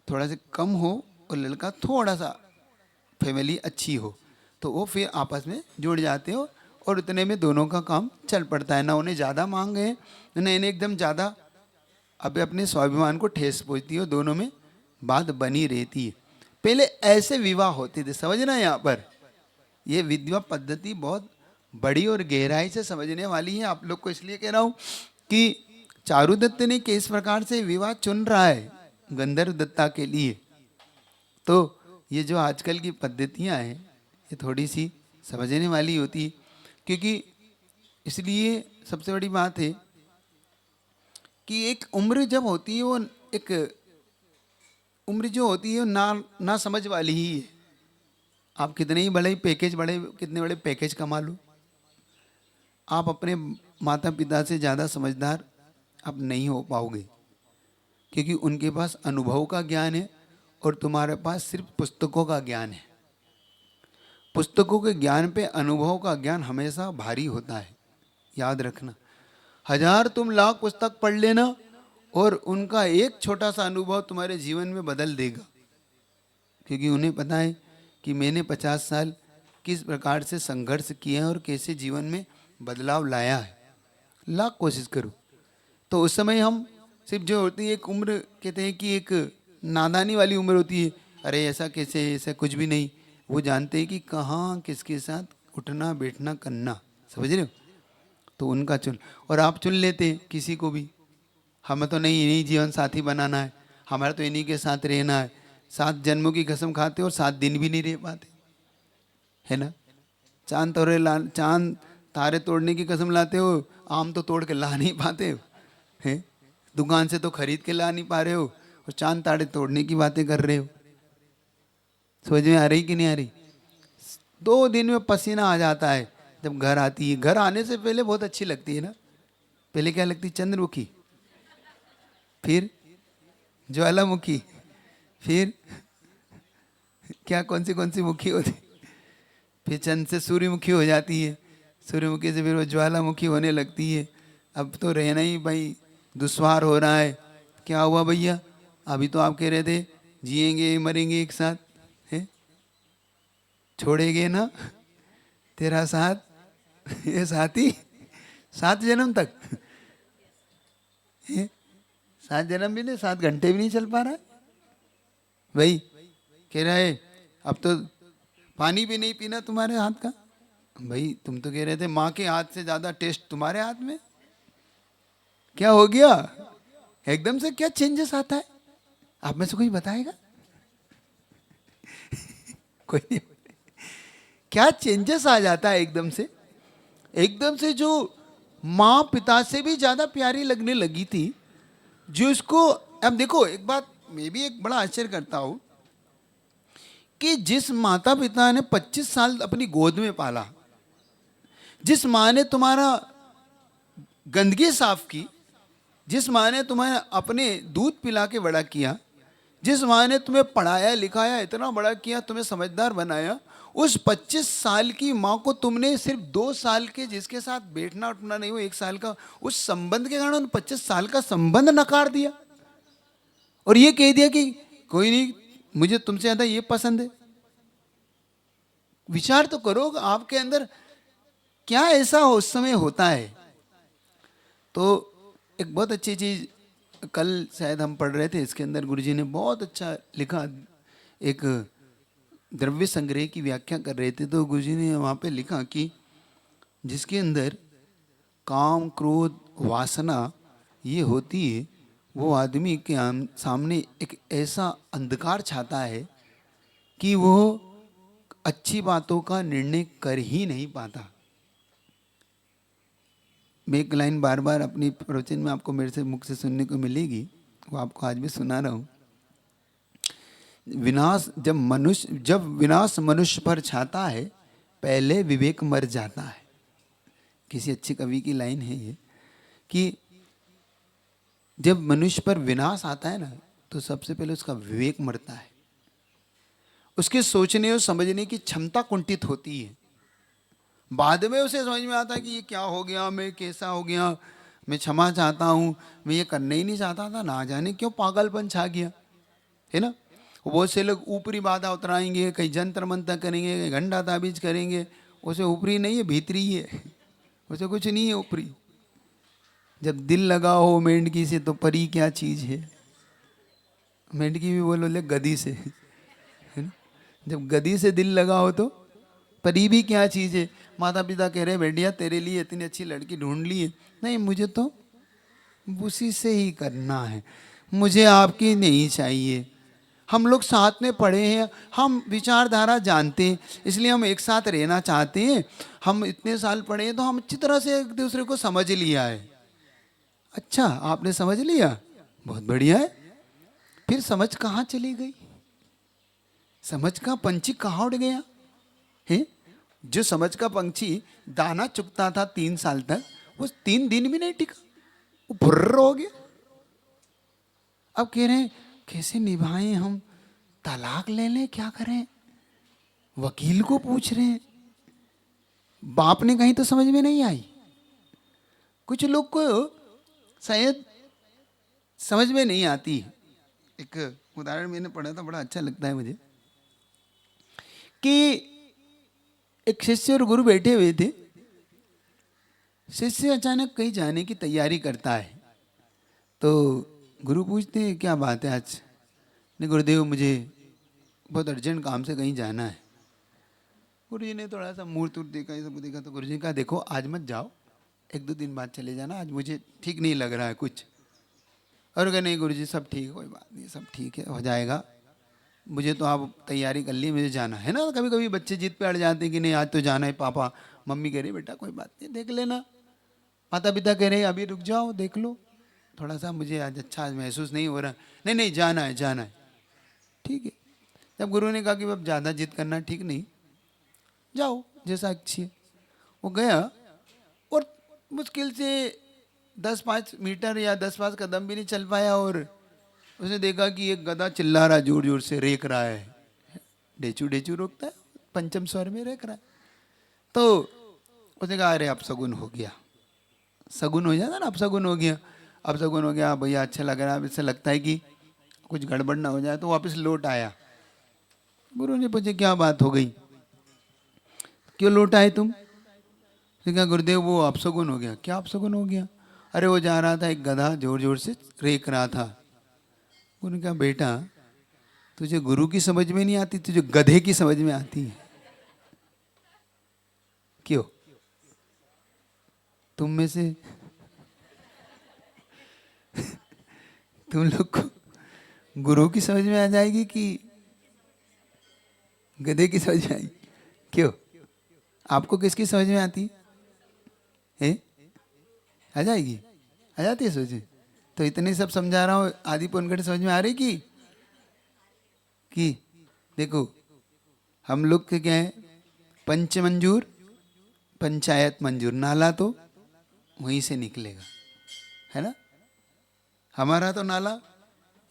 थोड़ा सा कम हो और लड़का थोड़ा सा फैमिली अच्छी हो, तो वो फिर आपस में जुड़ जाते हो और उतने में दोनों का काम चल पड़ता है। ना उन्हें ज़्यादा मांग है, ना इन्हें एकदम ज़्यादा अब अपने स्वाभिमान को ठेस पहुँचती हो, दोनों में बात बनी रहती है। पहले ऐसे विवाह होते थे, समझना। यहाँ पर ये विधवा पद्धति बहुत बड़ी और गहराई से समझने वाली है। आप लोग को इसलिए कह रहा हूँ कि चारुदत्त ने किस प्रकार से विवाह चुन रहा है गंधर्व दत्ता के लिए, तो ये जो आजकल की पद्धतियाँ हैं ये थोड़ी सी समझने वाली होती है, क्योंकि इसलिए सबसे बड़ी बात है कि एक उम्र जब होती है वो एक उम्र जो होती है वो ना समझ वाली ही है। आप कितने ही कितने बड़े पैकेज कमा लो, आप अपने माता पिता से ज़्यादा समझदार आप नहीं हो पाओगे, क्योंकि उनके पास अनुभव का ज्ञान है और तुम्हारे पास सिर्फ पुस्तकों का ज्ञान है। पुस्तकों के ज्ञान पे अनुभव का ज्ञान हमेशा भारी होता है, याद रखना। 1000 तुम लाख पुस्तक पढ़ लेना और उनका एक छोटा सा अनुभव तुम्हारे जीवन में बदल देगा, क्योंकि उन्हें पता है कि मैंने 50 साल किस प्रकार से संघर्ष किया है और कैसे जीवन में बदलाव लाया है। लाख कोशिश करो। तो उस समय हम सिर्फ जो होती है एक उम्र, कहते हैं कि एक नादानी वाली उम्र होती है, अरे ऐसा कैसे, ऐसा कुछ भी नहीं। वो जानते हैं कि कहाँ किसके साथ उठना बैठना करना, समझ रहे हो। तो उनका चुन, और आप चुन लेते किसी को भी, हमें तो नहीं इन्हीं जीवन साथी बनाना है, हमारा तो इन्हीं के साथ रहना है। 7 जन्मों की कसम खाते और 7 दिन भी नहीं रह पाते, है ना। चांद तारे तोड़ने की कसम लाते हो, आम तो तोड़ के ला नहीं पाते हो, हैं। दुकान से तो खरीद के ला नहीं पा रहे हो और चांद तारे तोड़ने की बातें कर रहे हो। समझ में आ रही कि नहीं आ रही। 2 दिन में पसीना आ जाता है जब घर आती है। घर आने से पहले बहुत अच्छी लगती है ना। पहले क्या लगती, चंद्रमुखी, फिर ज्वालामुखी, फिर क्या कौन सी मुखी होती, फिर चंद से सूर्यमुखी हो जाती है, सूर्यमुखी से फिर वो ज्वालामुखी होने लगती है। अब तो रहना ही भाई दुश्वार हो रहा है। क्या हुआ भैया, अभी तो आप कह रहे थे जिएंगे मरेंगे एक साथ, है, छोड़ेंगे ना तेरा साथ ये साथी 7 जन्म तक, है? 7 जन्म भी नहीं, 7 घंटे भी नहीं चल पा रहा है भाई। कह रहा है अब तो पानी भी नहीं पीना तुम्हारे हाथ का। भाई तुम तो कह रहे थे माँ के हाथ से ज्यादा टेस्ट तुम्हारे हाथ में। क्या हो गया एकदम से, क्या चेंजेस आता है? आप में से कोई बताएगा? कोई नहीं। क्या चेंजेस आ जाता है एकदम से। एकदम से जो माँ पिता से भी ज्यादा प्यारी लगने लगी थी, जो इसको, अब देखो एक बात मैं भी एक बड़ा आश्चर्य करता हूं कि जिस माता पिता ने 25 साल अपनी गोद में पाला, जिस माँ ने तुम्हारा गंदगी साफ की, जिस माँ ने तुम्हें अपने दूध पिला के बड़ा किया, जिस माँ ने तुम्हें पढ़ाया लिखाया इतना बड़ा किया, तुम्हें समझदार बनाया, उस 25 साल की माँ को तुमने सिर्फ 2 साल के जिसके साथ बैठना उठना नहीं हो, 1 साल का उस संबंध के कारण 25 साल का संबंध नकार दिया और ये कह दिया कि कोई नहीं, मुझे तुमसे ज्यादा ये पसंद है। विचार तो करो आपके अंदर क्या ऐसा उस समय होता है। तो एक बहुत अच्छी चीज कल शायद हम पढ़ रहे थे, इसके अंदर गुरुजी ने बहुत अच्छा लिखा। एक द्रव्य संग्रह की व्याख्या कर रहे थे तो गुरुजी ने वहाँ पे लिखा कि जिसके अंदर काम क्रोध वासना ये होती है, वो आदमी के सामने एक ऐसा अंधकार छाता है कि वो अच्छी बातों का निर्णय कर ही नहीं पाता। मैं एक लाइन बार बार अपनी प्रवचन में आपको मेरे से मुख से सुनने को मिलेगी, वो आपको आज भी सुना रहा हूँ। जब विनाश मनुष्य पर छाता है, पहले विवेक मर जाता है। किसी अच्छे कवि की लाइन है ये कि जब मनुष्य पर विनाश आता है ना, तो सबसे पहले उसका विवेक मरता है, उसके सोचने और समझने की क्षमता कुंठित होती है। बाद में उसे समझ में आता है कि ये क्या हो गया, मैं कैसा हो गया, मैं क्षमा चाहता हूँ, मैं ये करना ही नहीं चाहता था, ना जाने क्यों पागलपन छा गया, है ना। बहुत से लोग ऊपरी बाधा उतराएंगे, कहीं जंतर मंतर करेंगे, कहीं घंटा ताबीज करेंगे, उसे ऊपरी नहीं है भीतरी ही है, उसे कुछ नहीं है ऊपरी। जब दिल लगा हो मेंढकी से तो परी क्या चीज है। मेंढकी भी बोलो ले गधी से, है ना। जब गधी से दिल लगा हो तो परी भी क्या चीज है। माता पिता कह रहे बेटिया तेरे लिए इतनी अच्छी लड़की ढूंढ ली है, नहीं मुझे तो उसी से ही करना है, मुझे आपकी नहीं चाहिए। हम लोग साथ में पढ़े हैं, हम विचारधारा जानते हैं, इसलिए हम एक साथ रहना चाहते हैं। हम इतने साल पढ़े हैं तो हम अच्छी तरह से एक दूसरे को समझ लिया है। अच्छा, आपने समझ लिया, बहुत बढ़िया है। फिर समझ कहाँ चली गई? समझ का पंछी कहाँ उड़ गया है? जो समझ का पंछी दाना चुगता था 3 साल तक, वो 3 दिन भी नहीं टिका, वो फुर्र हो गया। अब कह रहे हैं कैसे निभाएं हम, तलाक ले लें, क्या करें? वकील को पूछ रहे हैं। बाप ने कहीं तो समझ में नहीं आई। कुछ लोग को शायद समझ में नहीं आती। एक उदाहरण मैंने पढ़ा था, बड़ा अच्छा लगता है मुझे, कि एक शिष्य और गुरु बैठे हुए थे। शिष्य अचानक कहीं जाने की तैयारी करता है, तो गुरु पूछते हैं क्या बात है आज? नहीं गुरुदेव, मुझे बहुत अर्जेंट काम से कहीं जाना है। गुरु जी ने थोड़ा सा मुहूर्त देखा, ये सब देखा, तो गुरु जी ने कहा देखो आज मत जाओ, 1-2 दिन बाद चले जाना, आज मुझे ठीक नहीं लग रहा है कुछ। और कहा नहीं गुरु जी सब ठीक है, कोई बात नहीं, सब ठीक है, हो जाएगा, मुझे तो आप तैयारी कर ली, मुझे जाना है ना। कभी कभी बच्चे जिद पे अड़ जाते हैं कि नहीं आज तो जाना है पापा। मम्मी कह रही बेटा कोई बात नहीं, देख लेना। माता पिता कह रहे अभी रुक जाओ, देख लो, थोड़ा सा मुझे आज अच्छा महसूस नहीं हो रहा। नहीं नहीं जाना है, जाना है, ठीक है। जब गुरु ने कहा कि अब ज़्यादा जिद करना ठीक नहीं, जाओ जैसा अच्छी है। वो गया और मुश्किल से 10-5 मीटर या 10-5 कदम भी नहीं चल पाया, और उसने देखा कि एक गधा चिल्ला रहा, जोर जोर से रेक रहा है। डेचू डेचू रोकता है, पंचम स्वर में रेक रहा है। तो उसने कहा अरे अब सगुन हो गया। सगुन हो जाता ना, अब सगुन हो गया, अब सगुन हो गया भैया, अच्छा लग रहा है, अब इससे लगता है कि कुछ गड़बड़ ना हो जाए। तो वापस लौट आया। गुरु ने पूछा क्या बात हो गई, क्यों लौट आए तुम? उसने कहा गुरुदेव वो अपसगुन हो गया। क्या अपसगुन हो गया? अरे वो जा रहा था, एक गधा जोर जोर से रेक रहा था। उन्होंने कहा बेटा तुझे गुरु की समझ में नहीं आती, तुझे गधे की समझ में आती है। क्यों? तुम में से तुम लोग को गुरु की समझ में आ जाएगी कि गधे की समझ में आएगी? क्यों? आपको किसकी समझ में आती है? आ जाएगी? आ जाती है सोचे? तो इतने सब समझा रहा हूँ, आदि पौनगढ़ समझ में आ रही कि देखो हम लोग के क्या है, पंच मंजूर पंचायत मंजूर, नाला तो वहीं से निकलेगा, है ना? हमारा तो नाला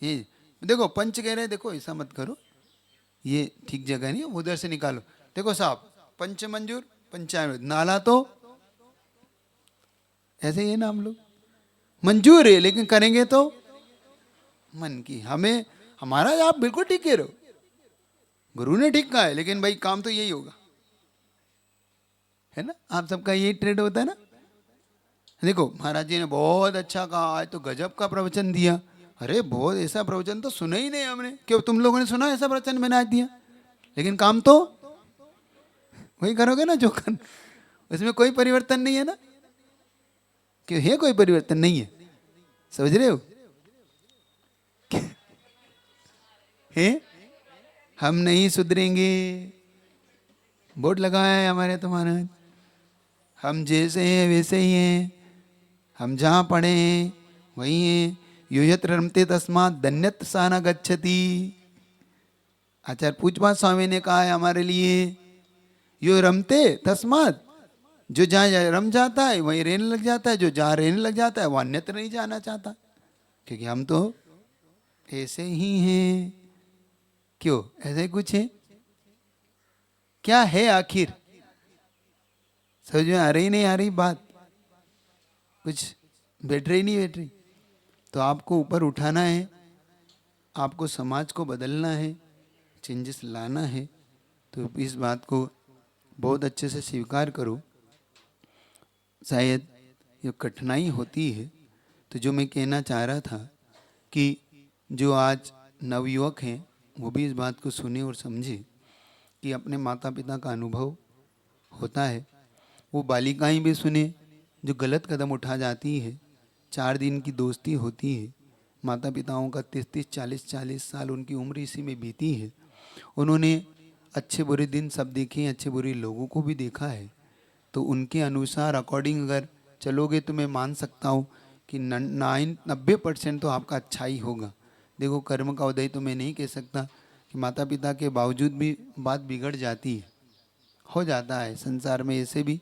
ये देखो, पंच कह रहे हैं देखो ऐसा मत करो, ये ठीक जगह नहीं है, उधर से निकालो। देखो साहब, पंच मंजूर पंचायत, नाला तो ऐसे ही है ना। हम लोग मंजूर है लेकिन करेंगे तो मन की। हमें हमारा आप बिल्कुल ठीक कह रहे हो, गुरु ने ठीक कहा है, लेकिन भाई काम तो यही होगा, है ना? आप सबका यही ट्रेड होता है ना। देखो महाराज जी ने बहुत अच्छा कहा, आज तो गजब का प्रवचन दिया। अरे बहुत, ऐसा प्रवचन तो सुना ही नहीं हमने। क्यों तुम लोगों ने सुना ऐसा प्रवचन मैंने आज दिया? लेकिन काम तो वही करोगे ना जो कर, उसमें कोई परिवर्तन नहीं है ना। क्यों है? कोई परिवर्तन नहीं है, समझ रहे हो? है हम नहीं सुधरेंगे, बोर्ड लगाया है हमारे तो महाराज, हम जैसे हैं वैसे ही हैं, हम जहाँ पढ़े हैं वही हैं। यो यत्र रमते तस्मात् दन्यत सा न गच्छति। आचार्य पूजपाद स्वामी ने कहा है हमारे लिए, यो रमते तस्मात्, जो जहाँ रम जाता है वहीं रहने लग जाता है, जो जहाँ रहने लग जाता है वह अन्यत्र नहीं जाना चाहता, क्योंकि हम तो ऐसे ही हैं। क्यों? ऐसे कुछ है क्या है आखिर? समझ में आ रही नहीं आ रही बात? कुछ बैठ रही नहीं बैठ रही? तो आपको ऊपर उठाना है, आपको समाज को बदलना है, चेंजेस लाना है। तो इस बात को बहुत अच्छे से स्वीकार करो। शायद ये कठिनाई होती है। तो जो मैं कहना चाह रहा था कि जो आज नवयुवक हैं वो भी इस बात को सुने और समझे कि अपने माता पिता का अनुभव होता है। वो बालिकाएं भी सुने जो गलत कदम उठा जाती है, 4 दिन की दोस्ती होती है, माता पिताओं का 33-40 साल उनकी उम्र इसी में बीती है। उन्होंने अच्छे बुरे दिन सब देखे हैं, अच्छे बुरे लोगों को भी देखा है। तो उनके अनुसार अकॉर्डिंग अगर चलोगे तो मैं मान सकता हूँ कि 90% तो आपका अच्छा ही होगा। देखो कर्म का उदय तो मैं नहीं कह सकता कि माता पिता के बावजूद भी बात बिगड़ जाती है, हो जाता है संसार में, ऐसे भी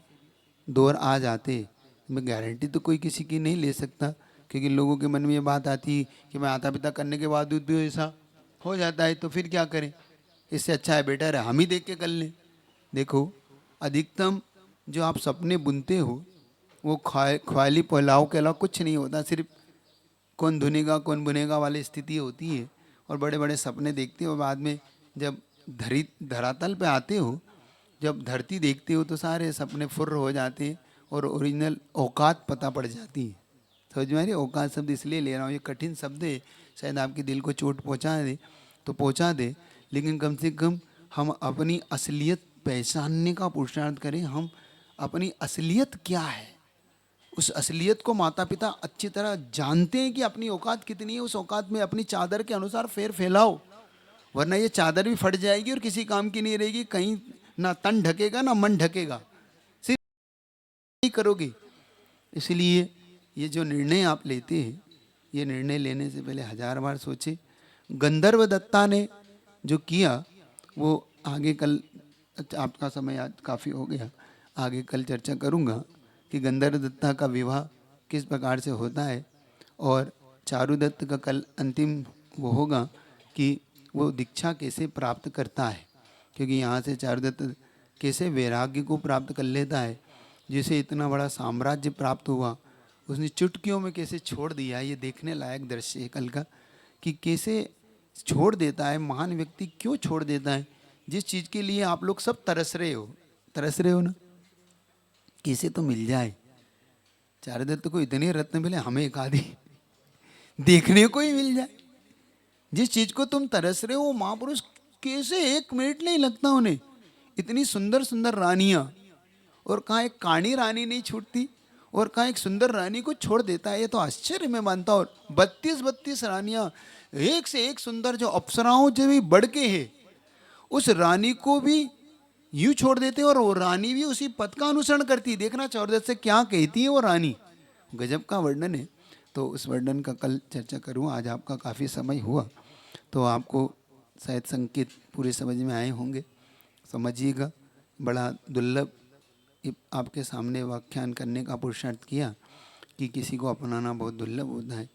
दौर आ जाते हैं। मैं गारंटी तो कोई किसी की नहीं ले सकता, क्योंकि लोगों के मन में ये बात आती है कि माता पिता करने के बावजूद भी ऐसा हो जाता है तो फिर क्या करें, इससे अच्छा है बेटर है हम ही देख के कर लें। देखो अधिकतम जो आप सपने बुनते हो वो ख्वाली पहलाव के अलावा कुछ नहीं होता, सिर्फ कौन धुनेगा कौन बुनेगा वाली स्थिति होती है। और बड़े बड़े सपने देखते हो, बाद में जब धरातल पे आते हो, जब धरती देखते हो तो सारे सपने फुर्र हो जाते हैं और ओरिजिनल औकात पता पड़ जाती है। समझ में आ रही है? औकात शब्द इसलिए ले रहा हूँ, ये कठिन शब्द है, शायद आपके दिल को चोट पहुँचा दे तो पहुँचा दे, लेकिन कम से कम हम अपनी असलियत पहचानने का पुरुषार्थ करें। हम अपनी असलियत क्या है, उस असलियत को माता पिता अच्छी तरह जानते हैं कि अपनी औकात कितनी है। उस औकात में अपनी चादर के अनुसार फेर फैलाओ, वरना ये चादर भी फट जाएगी और किसी काम की नहीं रहेगी। कहीं ना तन ढकेगा ना मन ढकेगा, सिर्फ नहीं करोगे। इसलिए ये जो निर्णय आप लेते हैं, ये निर्णय लेने से पहले 1000 बार सोचे। गंधर्व दत्ता ने जो किया वो आगे कल, आपका समय आज काफ़ी हो गया, आगे कल चर्चा करूँगा कि गंधर्व दत्ता का विवाह किस प्रकार से होता है। और चारुदत्त का कल अंतिम वो होगा कि वो दीक्षा कैसे प्राप्त करता है, क्योंकि यहाँ से चारुदत्त कैसे वैराग्य को प्राप्त कर लेता है। जिसे इतना बड़ा साम्राज्य प्राप्त हुआ उसने चुटकियों में कैसे छोड़ दिया, ये देखने लायक दृश्य है कल का, कि कैसे छोड़ देता है महान व्यक्ति, क्यों छोड़ देता है। जिस चीज़ के लिए आप लोग सब तरस रहे हो ना, कैसे तो मिल जाए। चारुदत्त को इतने रत्न मिले, हमें एक आधी देखने को ही मिल जाए। जिस चीज को तुम तरस रहे हो महापुरुष कैसे 1 मिनट नहीं लगता उन्हें, इतनी सुंदर सुंदर रानियां, और कहाँ एक काणी रानी नहीं छूटती और कहाँ एक सुंदर रानी को छोड़ देता है। ये तो आश्चर्य मैं मानता हूँ। 32 रानियां, एक से एक सुंदर, जो अप्सराओं से भी बढ़ के है, उस रानी को भी यूं छोड़ देते और वो रानी भी उसी पथ का अनुसरण करती। देखना चारुदत्त से क्या कहती है वो रानी, गजब का वर्णन है। तो उस वर्णन का कल चर्चा करूँ। आज आपका काफ़ी समय हुआ तो आपको शायद संकेत पूरे समझ में आए होंगे। समझिएगा, बड़ा दुर्लभ आपके सामने व्याख्यान करने का पुरुषार्थ किया कि किसी को अपनाना बहुत दुर्लभ होता है।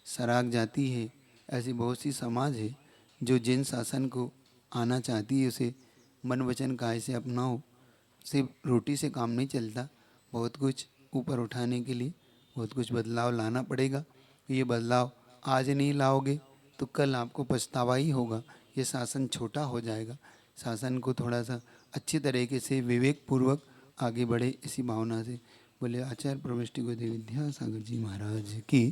सराग जाती है, ऐसी बहुत सी समाज है जो जिन शासन को आना चाहती है उसे मन वचन काया से अपनाओ। सिर्फ रोटी से काम नहीं चलता, बहुत कुछ ऊपर उठाने के लिए बहुत कुछ बदलाव लाना पड़ेगा। ये बदलाव आज नहीं लाओगे तो कल आपको पछतावा ही होगा। ये शासन छोटा हो जाएगा। शासन को थोड़ा सा अच्छी तरीके से विवेक पूर्वक आगे बढ़े, इसी भावना से बोले आचार्य प्रविष्टि गुरुदेव विद्यासागर जी महाराज की।